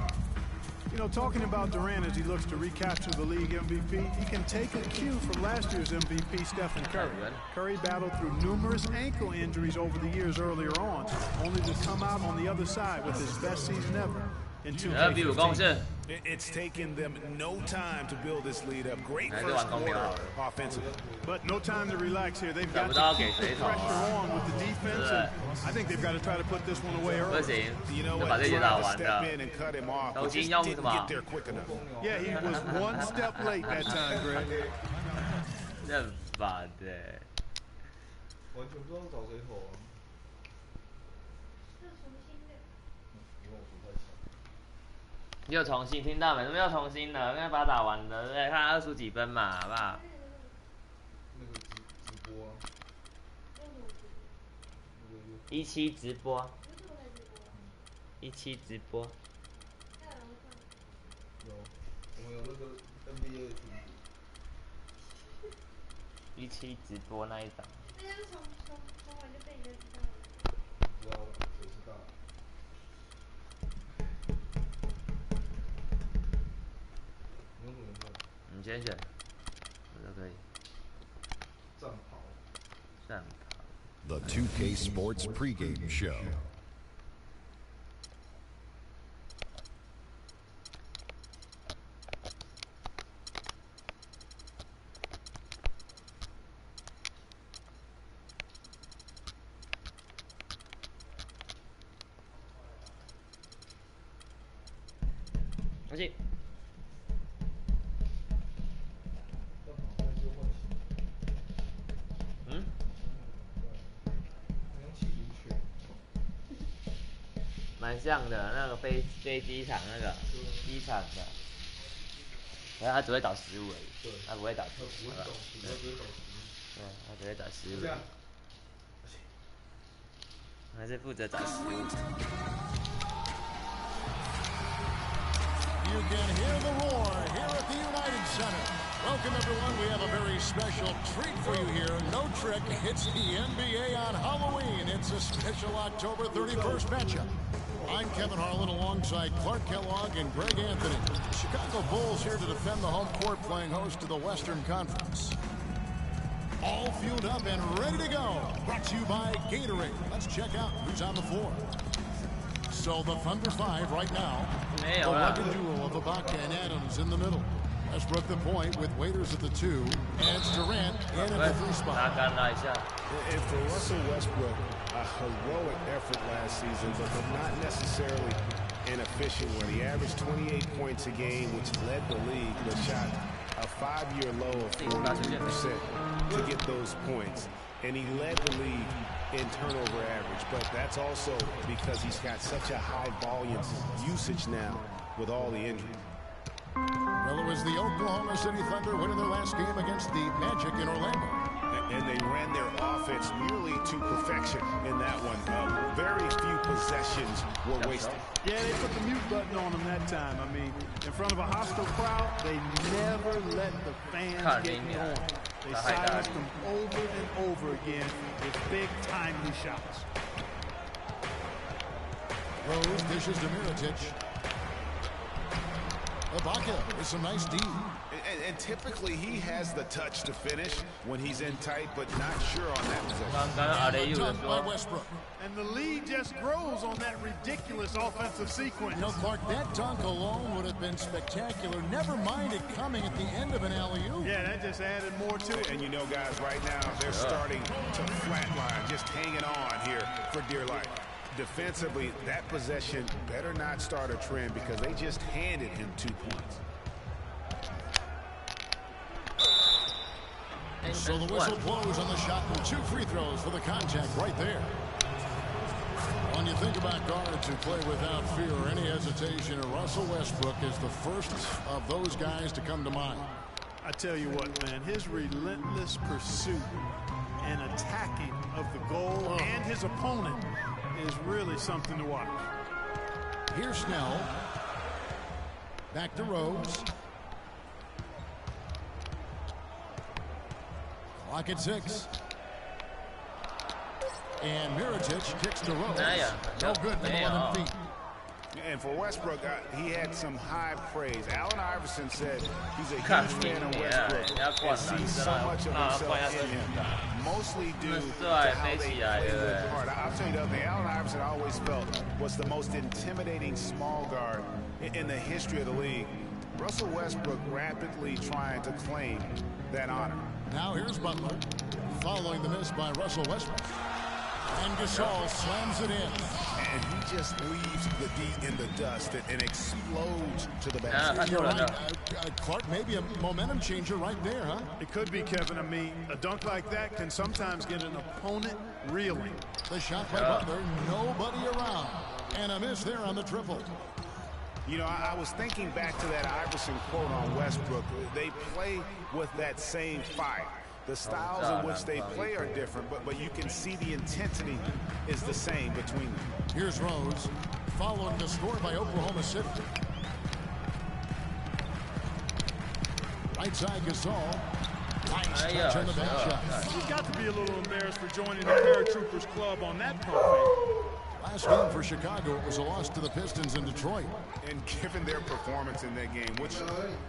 [SPEAKER 6] You know, talking about Durant as he looks to recapture the league MVP, he can take a cue from last year's MVP, Stephen Curry. Curry battled through numerous ankle injuries over the years earlier on, only to come out on the other side with his best season ever in 2015.
[SPEAKER 7] It's taken them no time to build this lead up. Great first quarter offensively.
[SPEAKER 6] But no time to relax here. They've got to keep the pressure on with the defense, and I think they've got to try to put this one away early.
[SPEAKER 7] You know what? Trying to step in and cut him off, but just didn't get there quick enough.
[SPEAKER 6] Yeah, he was one step late that time, Greg.
[SPEAKER 2] 认法的。
[SPEAKER 3] 完全不知道找谁投啊。
[SPEAKER 2] 又重新听到没？怎么又重新了？刚才把它打完了，对不对？看他输几分嘛，好不好？
[SPEAKER 3] 那个直播啊。
[SPEAKER 2] 17直播。17直播。
[SPEAKER 3] 有，我们有那个 NBA 的群组。
[SPEAKER 2] 17直播那一档。
[SPEAKER 4] 那要是从完就被人家知道了。
[SPEAKER 3] 知道谁知道？
[SPEAKER 2] 你先选，我都可以。
[SPEAKER 3] 战袍。
[SPEAKER 2] 战袍。
[SPEAKER 9] The 2K Sports pregame show.
[SPEAKER 2] OK。 蛮像的，那个飞机场那个机场的，然后他只会找食物而已，他不会找球，对吧？对，他只会找食物，还是负责找食物。
[SPEAKER 5] You can hear the roar here at the United Center. Welcome, everyone. We have a very special treat for you here. No trick, it's the NBA on Halloween. It's a special October 31st matchup. I'm Kevin Harlan alongside Clark Kellogg and Greg Anthony. The Chicago Bulls here to defend the home court, playing host to the Western Conference. All fueled up and ready to go. Brought to you by Gatorade. Let's check out who's on the floor. So the Thunder 5 right now. The rugged duo of Ibaka and Adams in the middle. Westbrook the point with Waiters at the 2. And it's Durant in at the 3 spot.
[SPEAKER 7] And for Russell Westbrook, a heroic effort last season, but not necessarily an efficient one. He averaged 28 points a game, which led the league, but shot a 5-year low of 42% to get those points. And he led the league in turnover average, but that's also because he's got such a high volume usage now with all the injuries.
[SPEAKER 5] Well, it was the Oklahoma City Thunder winning their last game against the Magic in Orlando.
[SPEAKER 7] And they ran their offense nearly to perfection in that one. Very few possessions were wasted.
[SPEAKER 6] Yeah, they put the mute button on them that time. I mean, in front of a hostile crowd, they never let the fans get going. They silenced them over and over again with big, timely shots.
[SPEAKER 5] Rose dishes to Mirotic. Ibaka with some nice D.
[SPEAKER 7] And typically he has the touch to finish when he's in tight, but not sure on that possession.
[SPEAKER 5] By Westbrook.
[SPEAKER 6] And the lead just grows on that ridiculous offensive sequence.
[SPEAKER 5] You know, Clark, that dunk alone would have been spectacular. Never mind it coming at the end of an alley-oop.
[SPEAKER 6] Yeah, that just added more to it.
[SPEAKER 7] And you know, guys, right now they're starting to flatline, just hanging on here for dear life. Defensively, that possession better not start a trend because they just handed him 2 points.
[SPEAKER 5] So the whistle blows on the shot and 2 free throws for the contact right there. When you think about guards who play without fear or any hesitation, Russell Westbrook is the first of those guys to come to mind.
[SPEAKER 6] I tell you what, man, his relentless pursuit and attacking of the goal and his opponent is really something to watch.
[SPEAKER 5] Here's Snell. Back to Rose. Clock at 6. And Mirotic kicks to Rose. No good from 11 feet.
[SPEAKER 7] And for Westbrook, he had some high praise. Allen Iverson said he's a huge fan of Westbrook and sees so much of himself in him, mostly due to how they play their part. I'll tell you the other thing, Allen Iverson always felt was the most intimidating small guard in the history of the league. Russell Westbrook rapidly trying to claim that honor.
[SPEAKER 5] Now here's Butler, following the miss by Russell Westbrook. And Gasol slams it in.
[SPEAKER 7] And he just leaves the D in the dust and explodes to the basket.
[SPEAKER 5] You're right. Clark, maybe a momentum changer right there, huh?
[SPEAKER 6] It could be, Kevin. I mean, a dunk like that can sometimes get an opponent reeling.
[SPEAKER 5] The shot by Butler, nobody around. And a miss there on the triple.
[SPEAKER 7] You know, I was thinking back to that Iverson quote on Westbrook. They play with that same fire. The styles in which they play are different, but you can see the intensity is the same between them.
[SPEAKER 5] Here's Rose, following the score by Oklahoma City. Right side Gasol. Nice touch on the back shot.
[SPEAKER 6] He's got to be a little embarrassed for joining the Paratroopers Club on that pump fake.
[SPEAKER 5] Last game for Chicago, it was a loss to the Pistons in Detroit.
[SPEAKER 7] And given their performance in that game, which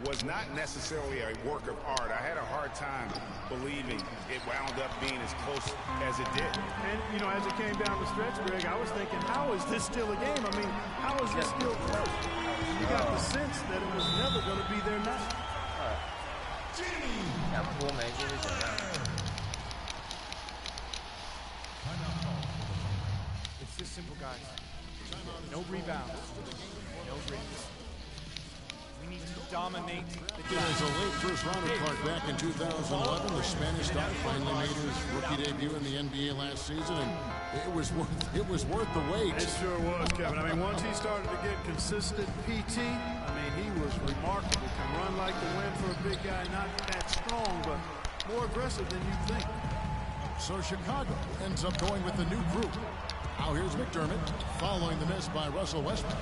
[SPEAKER 7] was not necessarily a work of art, I had a hard time believing it wound up being as close as it did.
[SPEAKER 6] And, you know, as it came down the stretch, Greg, I was thinking, how is this still a game? I mean, how is this still close? You got the sense that it was never going to be their night.
[SPEAKER 11] It's this simple, guys. No rebounds. No rings. We need to dominate the game.
[SPEAKER 5] As a late first rounder, Clark, back in 2011, the Spanish star finally made his rookie debut in the NBA last season, and it was worth the wait.
[SPEAKER 6] It sure was, Kevin. I mean, once he started to get consistent PT, I mean, he was remarkable. Can run like the wind for a big guy, not that strong, but more aggressive than you'd think.
[SPEAKER 5] So Chicago ends up going with the new group. Now here's McDermott, following the miss by Russell Westbrook.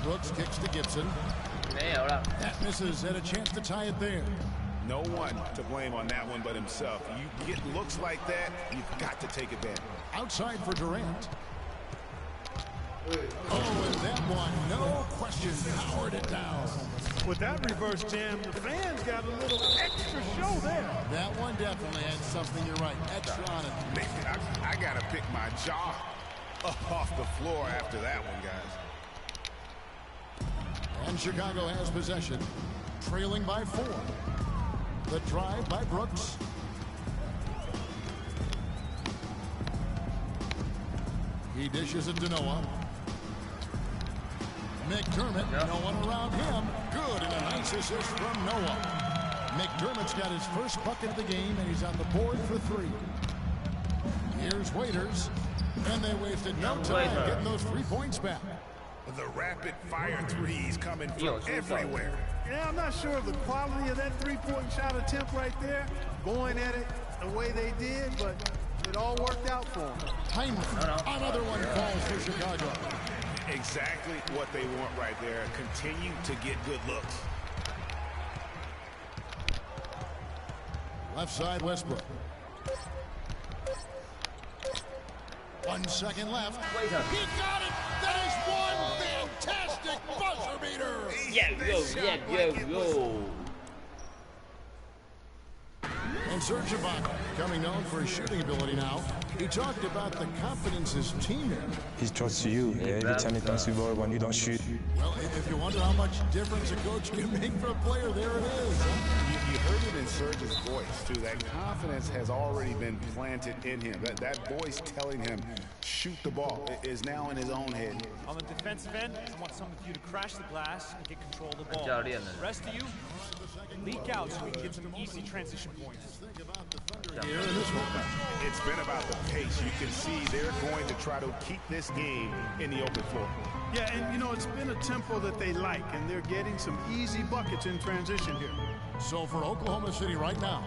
[SPEAKER 5] Brooks kicks to Gibson. That misses, had a chance to tie it there.
[SPEAKER 7] No one to blame on that one but himself. You get looks like that, you've got to take advantage.
[SPEAKER 5] Outside for Durant. Oh, and that one, no question, powered it down.
[SPEAKER 6] With that reverse jam, the fans got a little extra show there.
[SPEAKER 5] That one definitely had something, you're right, extra on it.
[SPEAKER 7] Man, I got to pick my jaw up off the floor after that one, guys.
[SPEAKER 5] And Chicago has possession, trailing by 4. The drive by Brooks. He dishes it to Noah. McDermott, no one around him. Good, and a nice assist from Noah. McDermott's got his first bucket of the game, and he's on the board for 3. Here's Waiters, and they wasted no time getting those 3 points back.
[SPEAKER 7] The rapid-fire threes coming from everywhere.
[SPEAKER 6] Yeah, I'm not sure of the quality of that three-point shot attempt right there, going at it the way they did, but it all worked out for them.
[SPEAKER 5] Another one falls for Chicago.
[SPEAKER 7] Exactly what they want right there. Continue to get good looks.
[SPEAKER 5] Left side, Westbrook. 1 second left.
[SPEAKER 1] Waiter.
[SPEAKER 5] He got it! That is one fantastic buzzer And Serge Ibaka, coming known for his shooting ability now, he talked about the confidence his team in.
[SPEAKER 12] He trusts you every time he comes to the ball when you don't shoot.
[SPEAKER 5] Well, if you wonder how much difference a coach can make for a player, there it is.
[SPEAKER 7] You heard it in Serge's voice, too. That confidence has already been planted in him. That voice telling him, shoot the ball, is now in his own head.
[SPEAKER 13] On the defensive end, I want some of you to crash the glass and get control of the ball. The rest of you, leak out so we can get some easy transition points.
[SPEAKER 7] It's been about the pace. You can see they're going to try to keep this game in the open floor.
[SPEAKER 6] Yeah, and you know, it's been a tempo that they like, and they're getting some easy buckets in transition here.
[SPEAKER 5] So for Oklahoma City right now,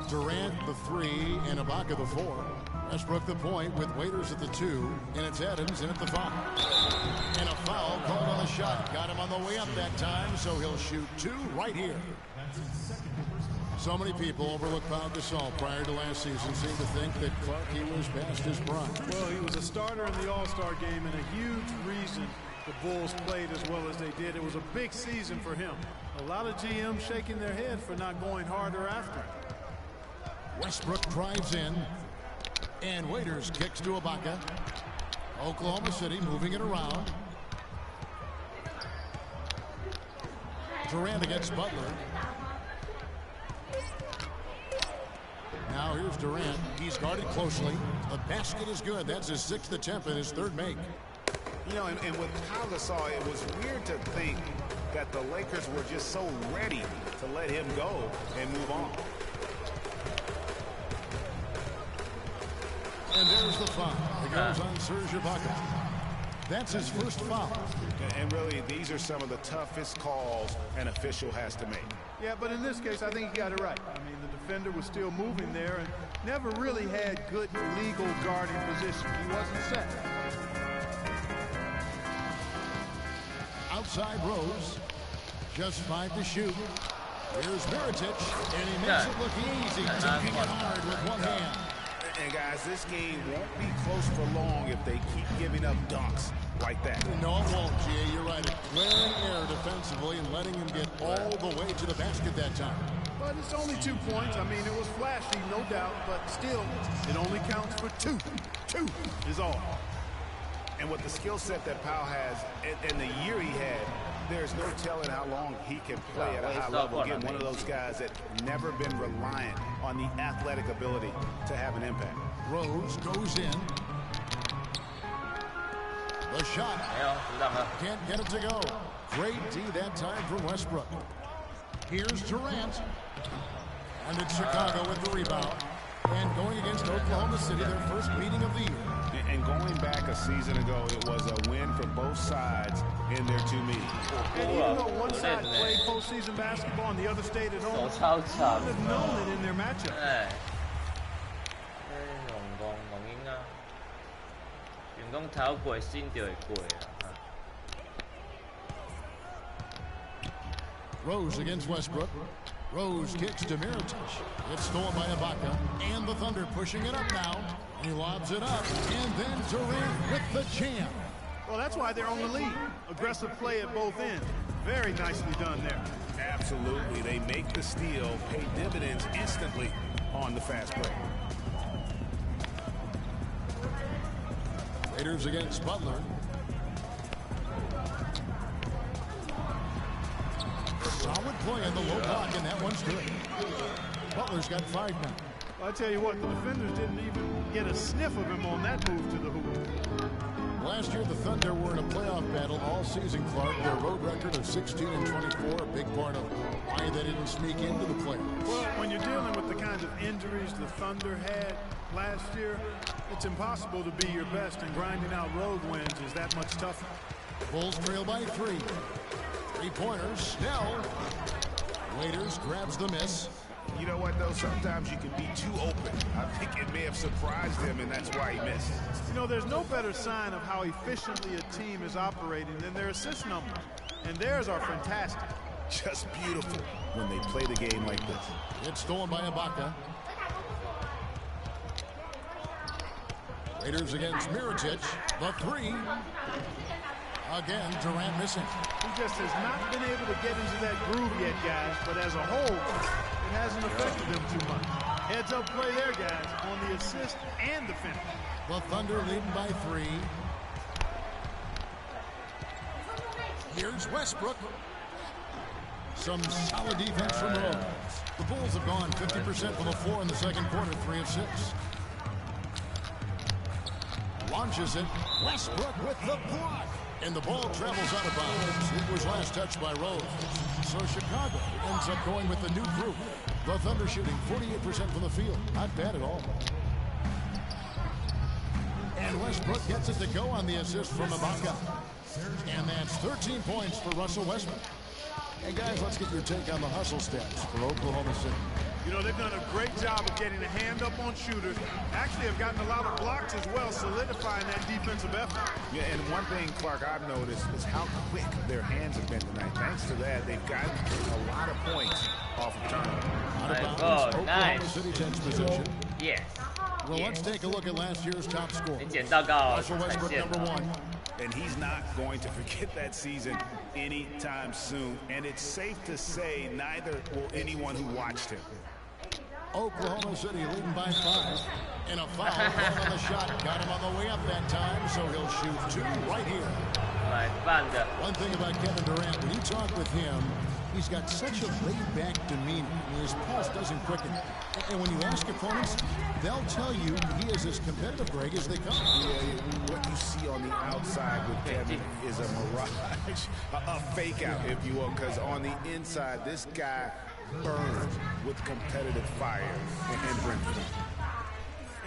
[SPEAKER 5] Durant the 3 and Ibaka the 4. Westbrook the point with Waiters at the 2, and it's Adams in at the 5. And a foul called on the shot. Got him on the way up that time, so he'll shoot 2 right here. So many people overlook Pau Gasol prior to last season, seem to think that Clark, he was past his prime.
[SPEAKER 6] Well, he was a starter in the All-Star game, and a huge reason the Bulls played as well as they did. It was a big season for him. A lot of GMs shaking their head for not going harder after him.
[SPEAKER 5] Westbrook drives in, and Waiters kicks to Ibaka. Oklahoma City moving it around. Durant against Butler. Now here's Durant. He's guarded closely. The basket is good. That's his 6th attempt and his 3rd make.
[SPEAKER 7] You know, and with Pau Gasol, it was weird to think that the Lakers were just so ready to let him go and move on.
[SPEAKER 5] And there's the foul. It goes on Serge Ibaka. That's his first foul.
[SPEAKER 7] And really, these are some of the toughest calls an official has to make.
[SPEAKER 6] Yeah, but in this case, I think he got it right. I mean, the defender was still moving there and never really had good legal guarding position. He wasn't set.
[SPEAKER 5] Outside Rose. Just 5 to shoot. Here's Mirotic, and he makes it look easy, taking it hard with one hand.
[SPEAKER 7] And guys, this game won't be close for long if they keep giving up dunks like that.
[SPEAKER 5] No, it won't, G.A. You're right. A glaring error defensively and letting him get all the way to the basket that time.
[SPEAKER 6] But it's only 2 points. I mean, it was flashy, no doubt, but still, it only counts for 2. 2 is all.
[SPEAKER 7] And with the skill set that Pau has and the year he had, there's no telling how long he can play at a high level. Again, one of those guys that never been reliant on the athletic ability to have an impact.
[SPEAKER 5] Rose goes in. The shot. Can't get it to go. Great D that time from Westbrook. Here's Durant. And it's Chicago with the rebound. And going against Oklahoma City, their first meeting of the year.
[SPEAKER 7] And going back a season ago, it was a win for both sides in their 2 meetings.
[SPEAKER 6] And even though one side played postseason basketball and the other stayed at home, they would have known it in their matchup.
[SPEAKER 5] Rose against Westbrook. Rose kicks to Mirotic. It's stolen by Ibaka. And the Thunder pushing it up now. He lobs it up. And then Durant with the jam.
[SPEAKER 6] Well, that's why they're on the lead. Aggressive play at both ends. Very nicely done there.
[SPEAKER 7] Absolutely. They make the steal, pay dividends instantly on the fast break.
[SPEAKER 5] Raiders against Butler. Solid play in the low block, and that one's good. Butler's got 5 now.
[SPEAKER 6] Well, I tell you what, the defenders didn't even get a sniff of him on that move to the hoop.
[SPEAKER 5] Last year, the Thunder were in a playoff battle all season, Clark. Their road record of 16-24, a big part of why they didn't sneak into the playoffs.
[SPEAKER 6] Well, when you're dealing with the kinds of injuries the Thunder had last year, it's impossible to be your best, and grinding out road wins is that much tougher.
[SPEAKER 5] Bulls trail by 3. 3-pointers, Snell. Waiters grabs the miss.
[SPEAKER 7] You know what, though? Sometimes you can be too open. I think it may have surprised him, and that's why he missed.
[SPEAKER 6] You know, there's no better sign of how efficiently a team is operating than their assist numbers. And theirs are fantastic.
[SPEAKER 7] Just beautiful when they play the game like this.
[SPEAKER 5] It's stolen by Ibaka. Raiders against Mirotic. The 3. Again, Durant missing.
[SPEAKER 6] He just has not been able to get into that groove yet, guys. But as a whole, it hasn't affected them too much. Heads up play there, guys, on the assist and the finish.
[SPEAKER 5] The Thunder leading by 3. Here's Westbrook. Some solid defense from Rose. The Bulls have gone 50% from the floor in the second quarter, 3 of 6. Launches it. Westbrook with the block. And the ball travels out of bounds. It was last touched by Rose. So Chicago ends up going with the new group. The Thunder shooting 48% from the field. Not bad at all. And Westbrook gets it to go on the assist from Ibaka. And that's 13 points for Russell Westbrook. And guys, let's get your take on the hustle stats for Oklahoma City.
[SPEAKER 6] You know, they've done a great job of getting a hand up on shooters. Actually have gotten a lot of blocks as well, solidifying that defensive effort.
[SPEAKER 7] Yeah, and one thing, Clark, I've noticed is how quick their hands have been tonight. Thanks to that, they've gotten a lot of points off of turnover.
[SPEAKER 5] Oklahoma City takes possession.
[SPEAKER 2] Yes.
[SPEAKER 5] Well, let's take a look at last year's top score.
[SPEAKER 2] Russell
[SPEAKER 5] Westbrook, number 1.
[SPEAKER 7] And he's not going to forget that season anytime soon. And it's safe to say neither will anyone who watched him.
[SPEAKER 5] Oklahoma City leading by 5. And a foul on the shot. Got him on the way up that time, so he'll shoot 2 right here. One thing about Kevin Durant, when you talk with him, he's got such a laid-back demeanor. His pulse doesn't quicken. And when you ask opponents, they'll tell you he is as competitive, Greg, as they come.
[SPEAKER 7] Yeah, what you see on the outside with Kevin is a mirage, a fake-out, if you will, because on the inside, this guy burns with competitive fire and brimstone.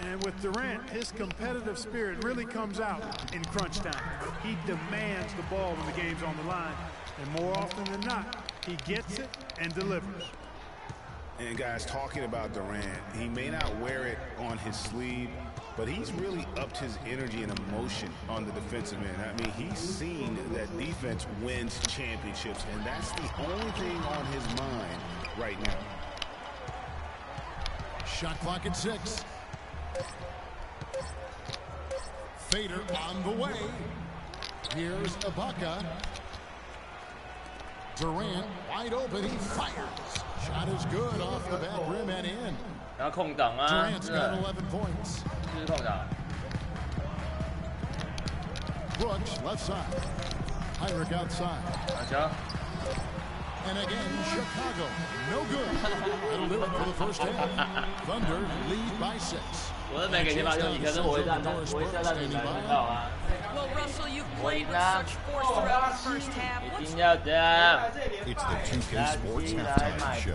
[SPEAKER 6] And with Durant, his competitive spirit really comes out in crunch time. He demands the ball when the game's on the line. And more often than not, he gets it and delivers.
[SPEAKER 7] And guys, talking about Durant, he may not wear it on his sleeve, but he's really upped his energy and emotion on the defensive end. I mean, he's seen that defense wins championships, and that's the only thing on his mind right now.
[SPEAKER 5] Shot clock at 6. Fader on the way. Here's Ibaka. Durant wide open. He fires. Shot is good off the back rim and in. Durant's got 11 points. Brooks left side. Heinrich outside. And again, Chicago. No good. That'll do it for the first half. Thunder lead by 6.
[SPEAKER 2] Well,
[SPEAKER 8] Russell, you've played with such force throughout the first half.
[SPEAKER 9] It's the 2K Sports Halftime Show.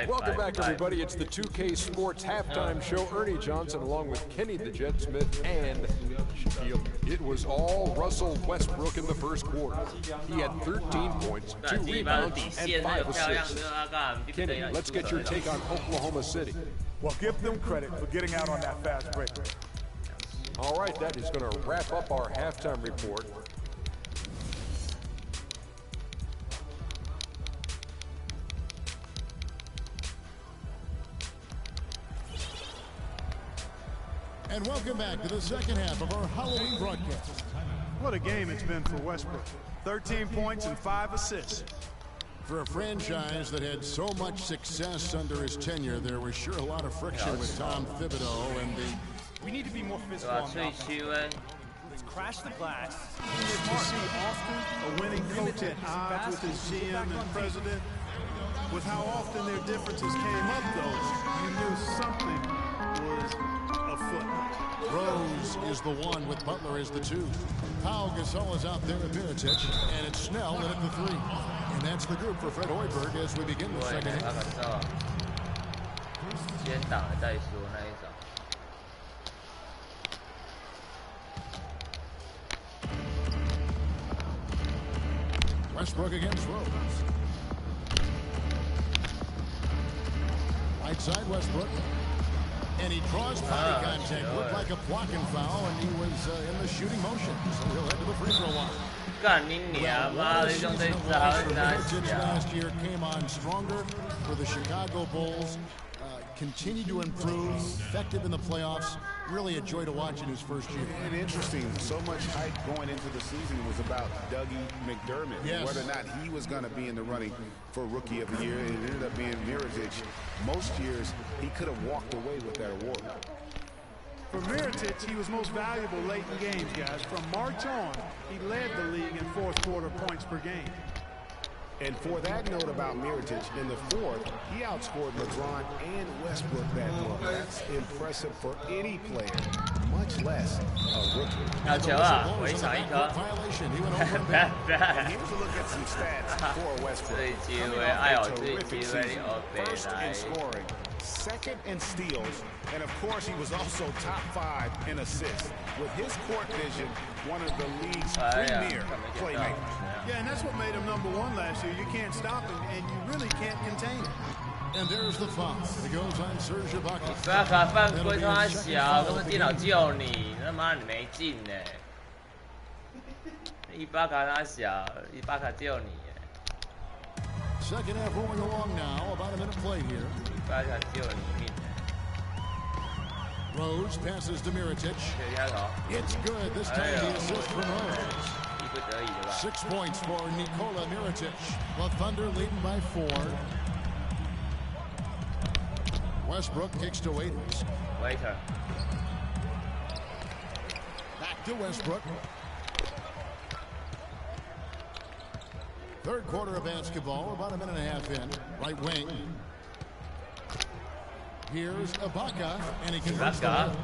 [SPEAKER 10] Welcome back, everybody. It's the 2K Sports Halftime Show. Ernie Johnson along with Kenny the Jet Smith and Shaquille. It was all Russell Westbrook in the first quarter. He had 13 points, 2 rebounds, and 5 assists. Kenny, let's get your take on Oklahoma City.
[SPEAKER 6] Well, give them credit for getting out on that fast break.
[SPEAKER 10] All right, that is going to wrap up our halftime report.
[SPEAKER 5] And welcome back to the second half of our Halloween broadcast.
[SPEAKER 6] What a game it's been for Westbrook. 13 points and 5 assists.
[SPEAKER 5] For a franchise that had so much success under his tenure, there was sure a lot of friction with Tom Thibodeau and the...
[SPEAKER 13] We need to be more physical on offense. Let's crash the glass.
[SPEAKER 6] You see often a winning coach at odds with his GM and president. With how often their differences came up, though, you knew something was afoot.
[SPEAKER 5] Rose is the 1 with Butler as the 2. Pau Gasol is out there at Mirotic, and it's Snell in at the 3. And that's the group for Fred Hoiberg as we begin the second half. Westbrook against Rose. Right side Westbrook. And he draws body contact. Looked like a blocking foul, and he was in the shooting motion. So he'll head to the free throw line. Last year came on stronger for the Chicago Bulls. continued to improve, effective in the playoffs. Really a joy to watch in his first year.
[SPEAKER 7] And interesting, so much hype going into the season was about Dougie McDermott.
[SPEAKER 5] Yes.
[SPEAKER 7] Whether or not he was going to be in the running for Rookie of the Year. It ended up being Mirotic. Most years, he could have walked away with that award.
[SPEAKER 6] For Mirotic, he was most valuable late in games, guys. From March on, he led the league in fourth quarter points per game.
[SPEAKER 7] And for that note about Mirotic, in the fourth, he outscored LeBron and Westbrook that month. That's impressive for any player, much less a rookie.
[SPEAKER 2] 要球啊！回场一颗。
[SPEAKER 7] And here's a look at some stats for Westbrook.
[SPEAKER 2] 最机会，哎呦，最机会哦，北
[SPEAKER 7] First
[SPEAKER 2] 来
[SPEAKER 7] in。scoring, second in steals, and of course he was also top 5 in assists. With his court vision, one of the league's premier playmakers.
[SPEAKER 6] Yeah, and that's what made him #1 last year. You can't stop him, and you really can't contain him.
[SPEAKER 5] And there's the foul. It goes on Serge Ibaka.
[SPEAKER 2] 不要卡犯规，他小，根本电脑救你，他妈你没进呢。伊巴卡他小，伊巴卡救你。
[SPEAKER 5] Second half rolling along now. About a minute play here.
[SPEAKER 2] 伊巴卡救你命。
[SPEAKER 5] Rose passes to Mirotic. It's good. This time the assist from Rose. 6 points for Nikola Mirotic. The Thunder leading by 4. Westbrook kicks to Waiters.
[SPEAKER 2] Waiter.
[SPEAKER 5] Back to Westbrook. Third quarter of basketball, about a minute and a half in. Right wing. Here's Ibaka, and he converts the ball.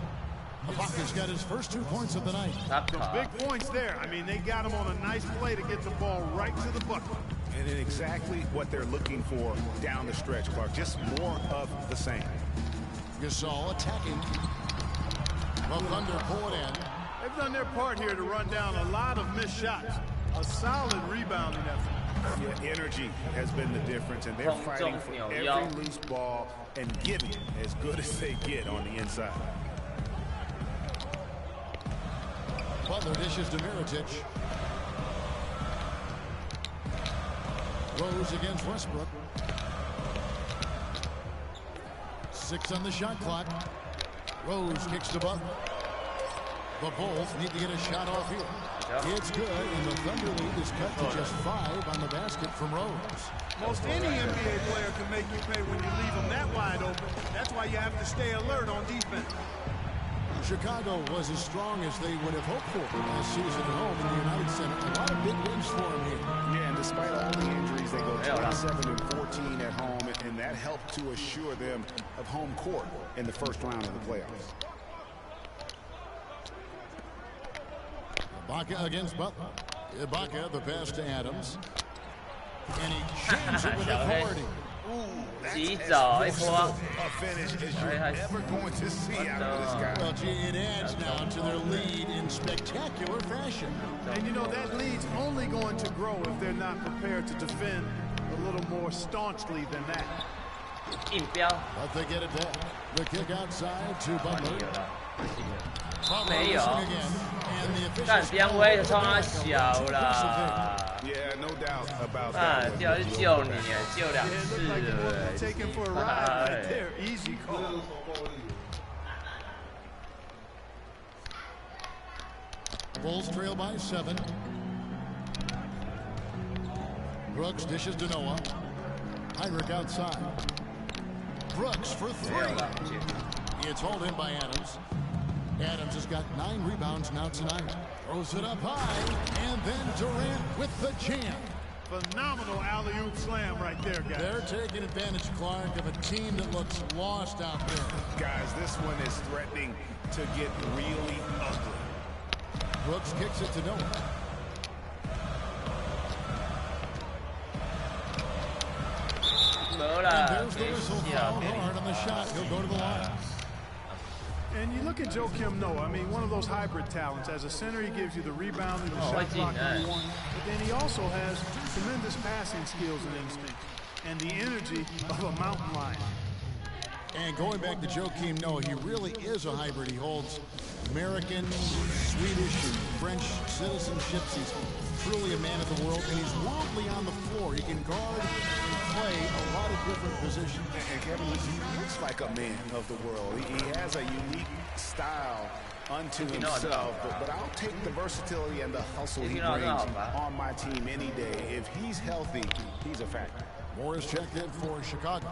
[SPEAKER 5] Ibaka's got his first 2 points of the night.
[SPEAKER 6] Some big points there. I mean, they got him on a nice play to get the ball right to the bucket.
[SPEAKER 7] And exactly what they're looking for down the stretch, Clark. Just more of the same.
[SPEAKER 5] Gasol attacking. The Thunder pull it in.
[SPEAKER 6] They've done their part here to run down a lot of missed shots. A solid rebounding effort.
[SPEAKER 7] Yeah, energy has been the difference, and they're fighting for every loose ball and giving as good as they get on the inside.
[SPEAKER 5] Butler dishes to Mirotic. Rose against Westbrook. 6 on the shot clock. Rose kicks to Butler. The Bulls need to get a shot off here. It's good, and the Thunder lead is cut to just 5 on the basket from Rose.
[SPEAKER 6] Most any NBA player can make you pay when you leave them that wide open. That's why you have to stay alert on defense.
[SPEAKER 5] Chicago was as strong as they would have hoped for last season at home in the United Center. A lot of big wins for them here.
[SPEAKER 7] Yeah, and despite all the injuries, they go 27-14 at home, and that helped to assure them of home court in the first round of the playoffs.
[SPEAKER 5] Ibaka against Butler. Ibaka, the pass to Adams. And he jams it with authority.
[SPEAKER 7] A finish as you're ever going to see out of this guy.
[SPEAKER 5] Well, gee, it adds now to their lead in spectacular fashion.
[SPEAKER 6] And you know, that lead's only going to grow if they're not prepared to defend a little more staunchly than that.
[SPEAKER 5] But they get it back. The kick outside to Butler.
[SPEAKER 2] 没有，干边威超他小啦。
[SPEAKER 7] Yeah, no doubt about
[SPEAKER 2] 啊，
[SPEAKER 7] that.
[SPEAKER 2] 就要去救你，救2次了。
[SPEAKER 6] Take him for a ride right there. Easy call.
[SPEAKER 5] Bulls trail by 7. Brooks dishes to Noah. Heinrich outside. Brooks for 3. It's hauled in by Adams. Adams has got 9 rebounds now tonight. Throws it up high, and then Durant with the jam.
[SPEAKER 6] Phenomenal alley-oop slam right there, guys.
[SPEAKER 5] They're taking advantage, Clark, of a team that looks lost out there.
[SPEAKER 7] Guys, this one is threatening to get really ugly.
[SPEAKER 5] Brooks kicks it to Noah. And there's the whistle. Foul hard on the shot. He'll go to the line.
[SPEAKER 6] And you look at Joakim Noah, I mean, one of those hybrid talents. As a center, he gives you the rebounding, the shot clock you want. But then he also has tremendous passing skills and instincts. And the energy of a mountain lion.
[SPEAKER 5] And going back to Joakim Noah, he really is a hybrid. He holds American, Swedish, and French citizenships. He's truly a man of the world, and he's worldly on the floor. He can guard and play a lot of different positions.
[SPEAKER 7] And Kevin, he looks like a man of the world. He has a unique style unto himself, but I'll take the versatility and the hustle he brings on my team any day. If he's healthy, he's a factor.
[SPEAKER 5] Moore is checked in for Chicago.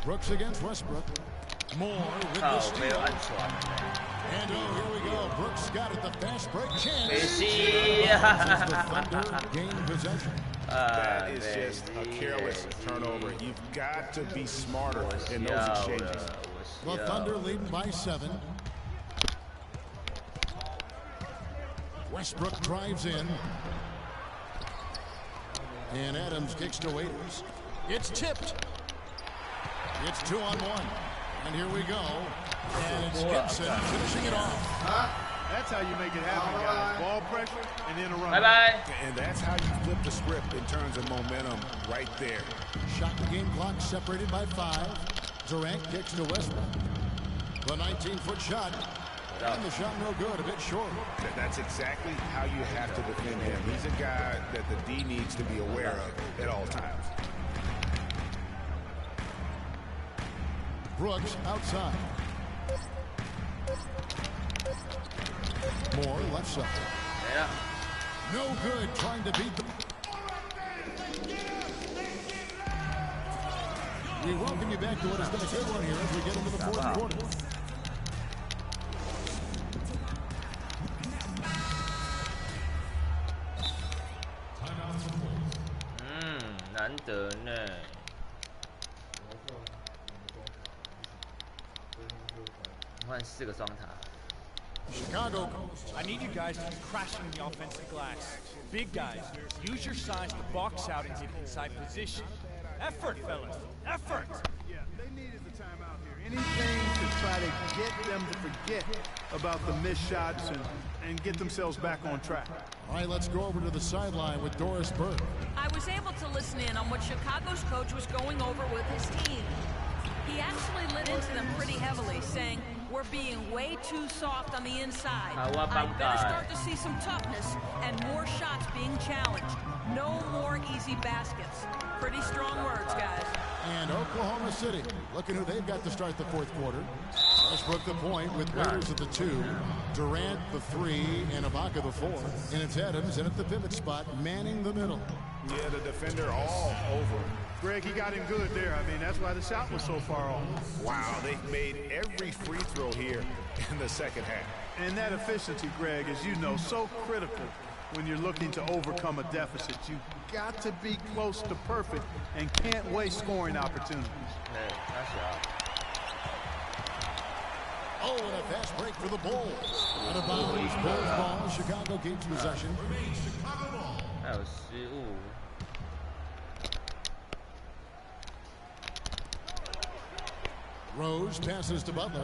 [SPEAKER 5] Brooks against Westbrook. Moore with the steal. And here we go. Brooks got it, the fast break chance. The Thunder gain possession.
[SPEAKER 7] That is just a careless turnover. You've got to be smarter in those exchanges.
[SPEAKER 5] The Thunder leading by 7. Westbrook drives in. And Adams kicks to Waiters. It's tipped. It's 2-on-1. And here we go. And it's Gibson finishing it off.
[SPEAKER 6] That's how you make it happen, guys. Ball pressure and then a run.
[SPEAKER 2] Bye-bye.
[SPEAKER 7] And that's how you flip the script in terms of momentum right there.
[SPEAKER 5] Shot the game clock separated by 5. Durant kicks to Westbrook. The 19-foot shot. And the shot no good, a bit short.
[SPEAKER 7] That's exactly how you have to defend him. He's a guy that the D needs to be aware of at all times.
[SPEAKER 5] Brooks outside. Moore left side.
[SPEAKER 2] Yeah.
[SPEAKER 5] No good trying to beat them. We welcome you back to what has been a good one here as we get into the fourth quarter. Chicago.
[SPEAKER 13] I need you guys to be crashing the offensive glass. Big guys, use your size to box out and get inside position. Effort, fellas. Effort.
[SPEAKER 6] Yeah, they needed the timeout here. Anything to try to get them to forget about the missed shots and get themselves back on track.
[SPEAKER 5] All right, let's go over to the sideline with Doris Burke.
[SPEAKER 8] I was able to listen in on what Chicago's coach was going over with his team. He actually lit into them pretty heavily, saying, we're being way too soft on the inside. I better start to see some toughness and more shots being challenged. No more easy baskets. Pretty strong words, guys.
[SPEAKER 5] And Oklahoma City, looking who they've got to start the fourth quarter. Westbrook the point with Waiters at the 2, Durant the 3, and Ibaka the 4. And it's Adams in at the pivot spot, manning the middle.
[SPEAKER 7] Yeah, the defender all over.
[SPEAKER 6] Greg, he got him good there. I mean, that's why the shot was so far off.
[SPEAKER 7] Wow, they've made every free throw here in the second half.
[SPEAKER 6] And that efficiency, Greg, as you know, so critical when you're looking to overcome a deficit. You've got to be close to perfect and can't waste scoring opportunities.
[SPEAKER 2] Hey, nice job.
[SPEAKER 5] Oh, and a fast break for the Bulls. Out of bounds, Bulls ball. Chicago keeps possession.
[SPEAKER 2] That was
[SPEAKER 5] Rose passes to Butler.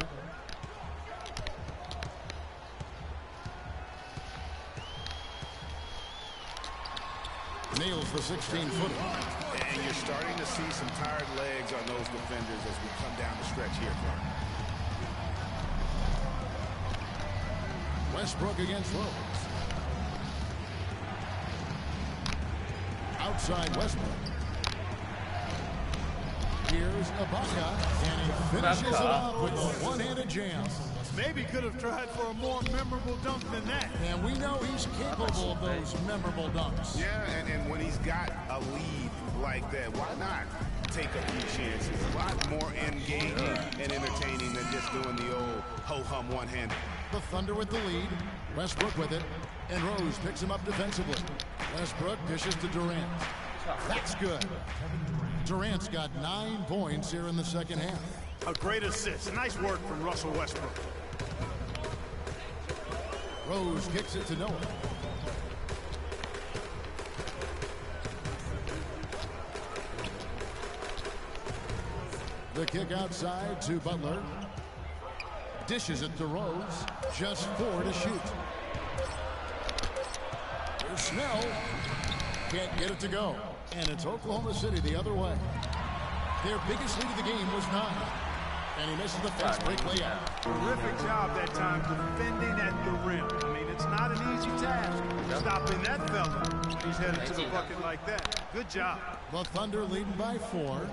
[SPEAKER 5] Nails the 16-footer.
[SPEAKER 7] And you're starting to see some tired legs on those defenders as we come down the stretch here, Clark.
[SPEAKER 5] Westbrook against Rose. Outside Westbrook. Here's Ibaka, and he finishes it off with a one-handed jam.
[SPEAKER 6] Maybe could have tried for a more memorable dunk than that.
[SPEAKER 5] And we know he's capable of those memorable dunks.
[SPEAKER 7] Yeah, and when he's got a lead like that, why not take a few chances? A lot more engaging and entertaining than just doing the old ho-hum one-hander.
[SPEAKER 5] The Thunder with the lead. Westbrook with it. And Rose picks him up defensively. Westbrook dishes to Durant. That's good. Durant's got 9 points here in the second half.
[SPEAKER 6] A great assist. Nice work from Russell Westbrook.
[SPEAKER 5] Rose kicks it to Noah. The kick outside to Butler. Dishes it to Rose. Just 4 to shoot. Here's Snell. Can't get it to go. And it's Oklahoma City the other way. Their biggest lead of the game was 9. And he misses the fast break layup.
[SPEAKER 6] Terrific job that time defending at the rim. I mean, it's not an easy task stopping that fella. He's headed to the bucket like that. Good job.
[SPEAKER 5] The Thunder leading by 4.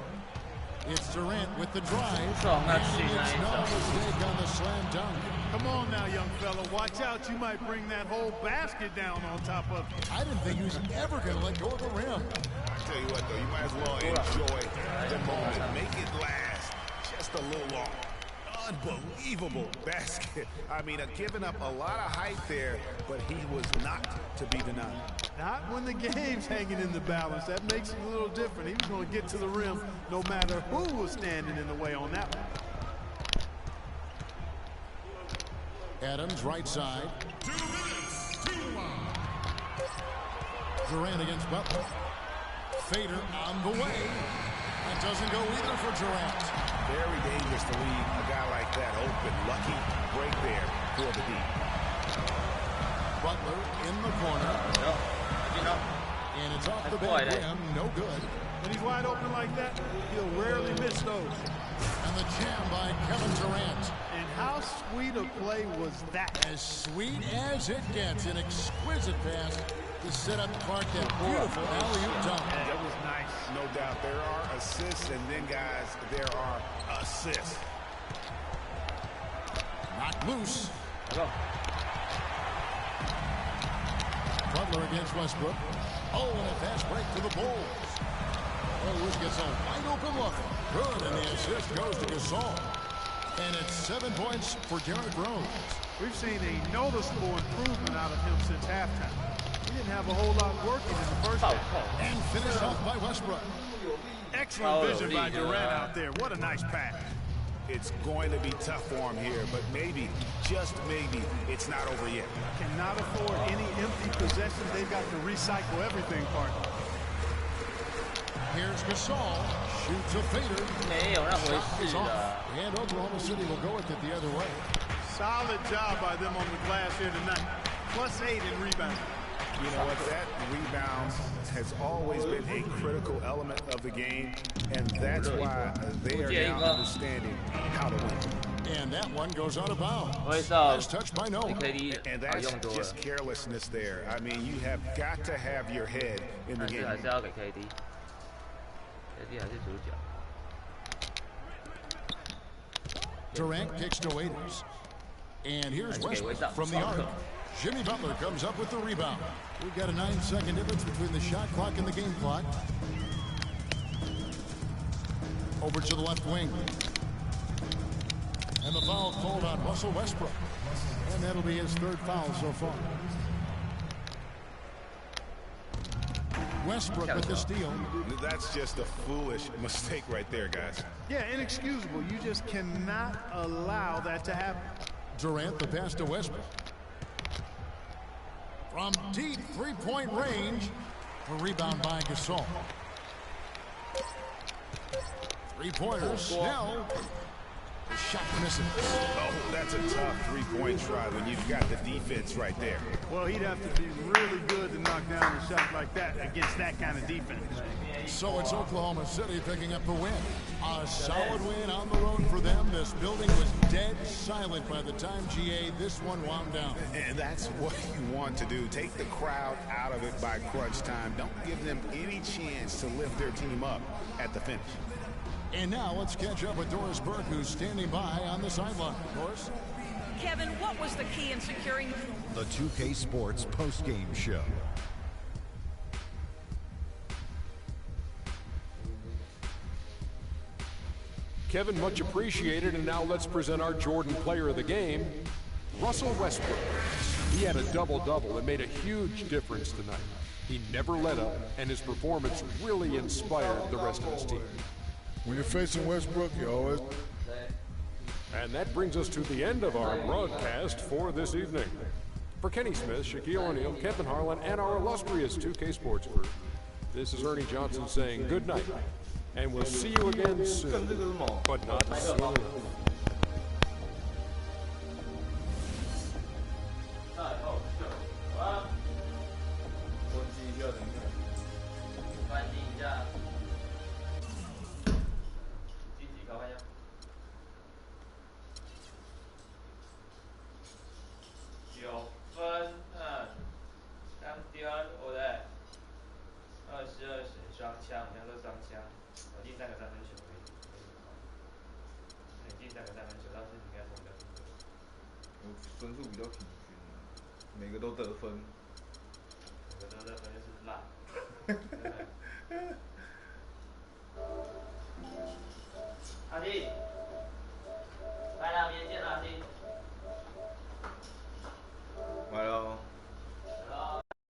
[SPEAKER 5] It's Durant with the drive. It's no mistake on the slam dunk.
[SPEAKER 6] Come on now, young fella. Watch out. You might bring that whole basket down on top of you.
[SPEAKER 5] I didn't think he was ever going to let go of the rim.
[SPEAKER 7] I tell you what, though, you might as well enjoy the moment. Make it last just a little longer. Unbelievable basket. I mean, giving up a lot of height there, but he was not to be denied.
[SPEAKER 6] Not when the game's hanging in the balance. That makes it a little different. He was going to get to the rim no matter who was standing in the way on that one.
[SPEAKER 5] Adams, right side. 2 minutes, 2 Durant against Butler. Fader on the way. That doesn't go either for Durant.
[SPEAKER 7] Very dangerous to leave a guy like that open. Lucky break there for the deep.
[SPEAKER 5] Butler in the corner. And it's off the back rim. No good.
[SPEAKER 6] When he's wide open like that, he'll rarely miss those.
[SPEAKER 5] And the jam by Kevin Durant.
[SPEAKER 6] And how sweet a play was that?
[SPEAKER 5] As sweet as it gets. An exquisite pass to set up Clark. That beautiful alley-oop dunk.
[SPEAKER 6] That was nice.
[SPEAKER 7] No doubt. There are assists, and then, guys, there are assists.
[SPEAKER 5] Knocked loose. Butler against Westbrook. Oh, and a fast break to the Bulls. Rose gets a wide open look. Good, and the assist goes to Gasol. And it's 7 points for Derrick Rose.
[SPEAKER 6] We've seen a noticeable improvement out of him since halftime. He didn't have a whole lot working in the first half.
[SPEAKER 5] And finished off by Westbrook.
[SPEAKER 6] Excellent vision by Durant out there. What a nice pass.
[SPEAKER 7] It's going to be tough for him here, but maybe, just maybe, it's not over yet.
[SPEAKER 6] Cannot afford any empty possessions. They've got to recycle everything, partner.
[SPEAKER 5] Here's Gasol. Shoots a fader. Shot is off. And Oklahoma City will go with it the other way.
[SPEAKER 6] Solid job by them on the glass here tonight. +8 in rebounding.
[SPEAKER 7] You know what? That rebound has always been a critical element of the game, and that's why they are now understanding how to win.
[SPEAKER 5] And that one goes out of bounds. Nice touch by Noah.
[SPEAKER 7] And that's just carelessness there. I mean, you have got to have your head in the game.
[SPEAKER 5] Durant kicks to Waiters. And here's Westbrook from the arc. Jimmy Butler comes up with the rebound. We've got a 9-second difference between the shot clock and the game clock. Over to the left wing. And the foul called on Russell Westbrook. And that'll be his 3rd foul so far. Westbrook with the steal.
[SPEAKER 7] That's just a foolish mistake right there, guys.
[SPEAKER 6] Yeah, inexcusable. You just cannot allow that to happen.
[SPEAKER 5] Durant the pass to Westbrook. From deep three-point range, a rebound by Gasol. Three-pointers, Snell. The shot misses.
[SPEAKER 7] Oh, that's a tough three-point try when you've got the defense right there.
[SPEAKER 6] Well, he'd have to be really good to knock down a shot like that against that kind of defense.
[SPEAKER 5] So it's Oklahoma City picking up the win. A solid win on the road for them. This building was dead silent by the time this one wound down.
[SPEAKER 7] And that's what you want to do. Take the crowd out of it by crunch time. Don't give them any chance to lift their team up at the finish.
[SPEAKER 5] And now let's catch up with Doris Burke, who's standing by on the sideline. Doris?
[SPEAKER 8] Kevin, what was the key in securing
[SPEAKER 9] the 2K Sports post-game show?
[SPEAKER 10] Kevin, much appreciated, and now let's present our Jordan player of the game, Russell Westbrook. He had a double-double that made a huge difference tonight. He never let up, and his performance really inspired the rest of his team.
[SPEAKER 14] When you're facing Westbrook, you always...
[SPEAKER 10] And that brings us to the end of our broadcast for this evening. For Kenny Smith, Shaquille O'Neal, Kevin Harlan, and our illustrious 2K Sports crew, this is Ernie Johnson saying good night. And we'll see you again soon, but not soon enough.
[SPEAKER 3] 分数比较平均，每个都得分。
[SPEAKER 2] 每个都得分就是烂。阿弟。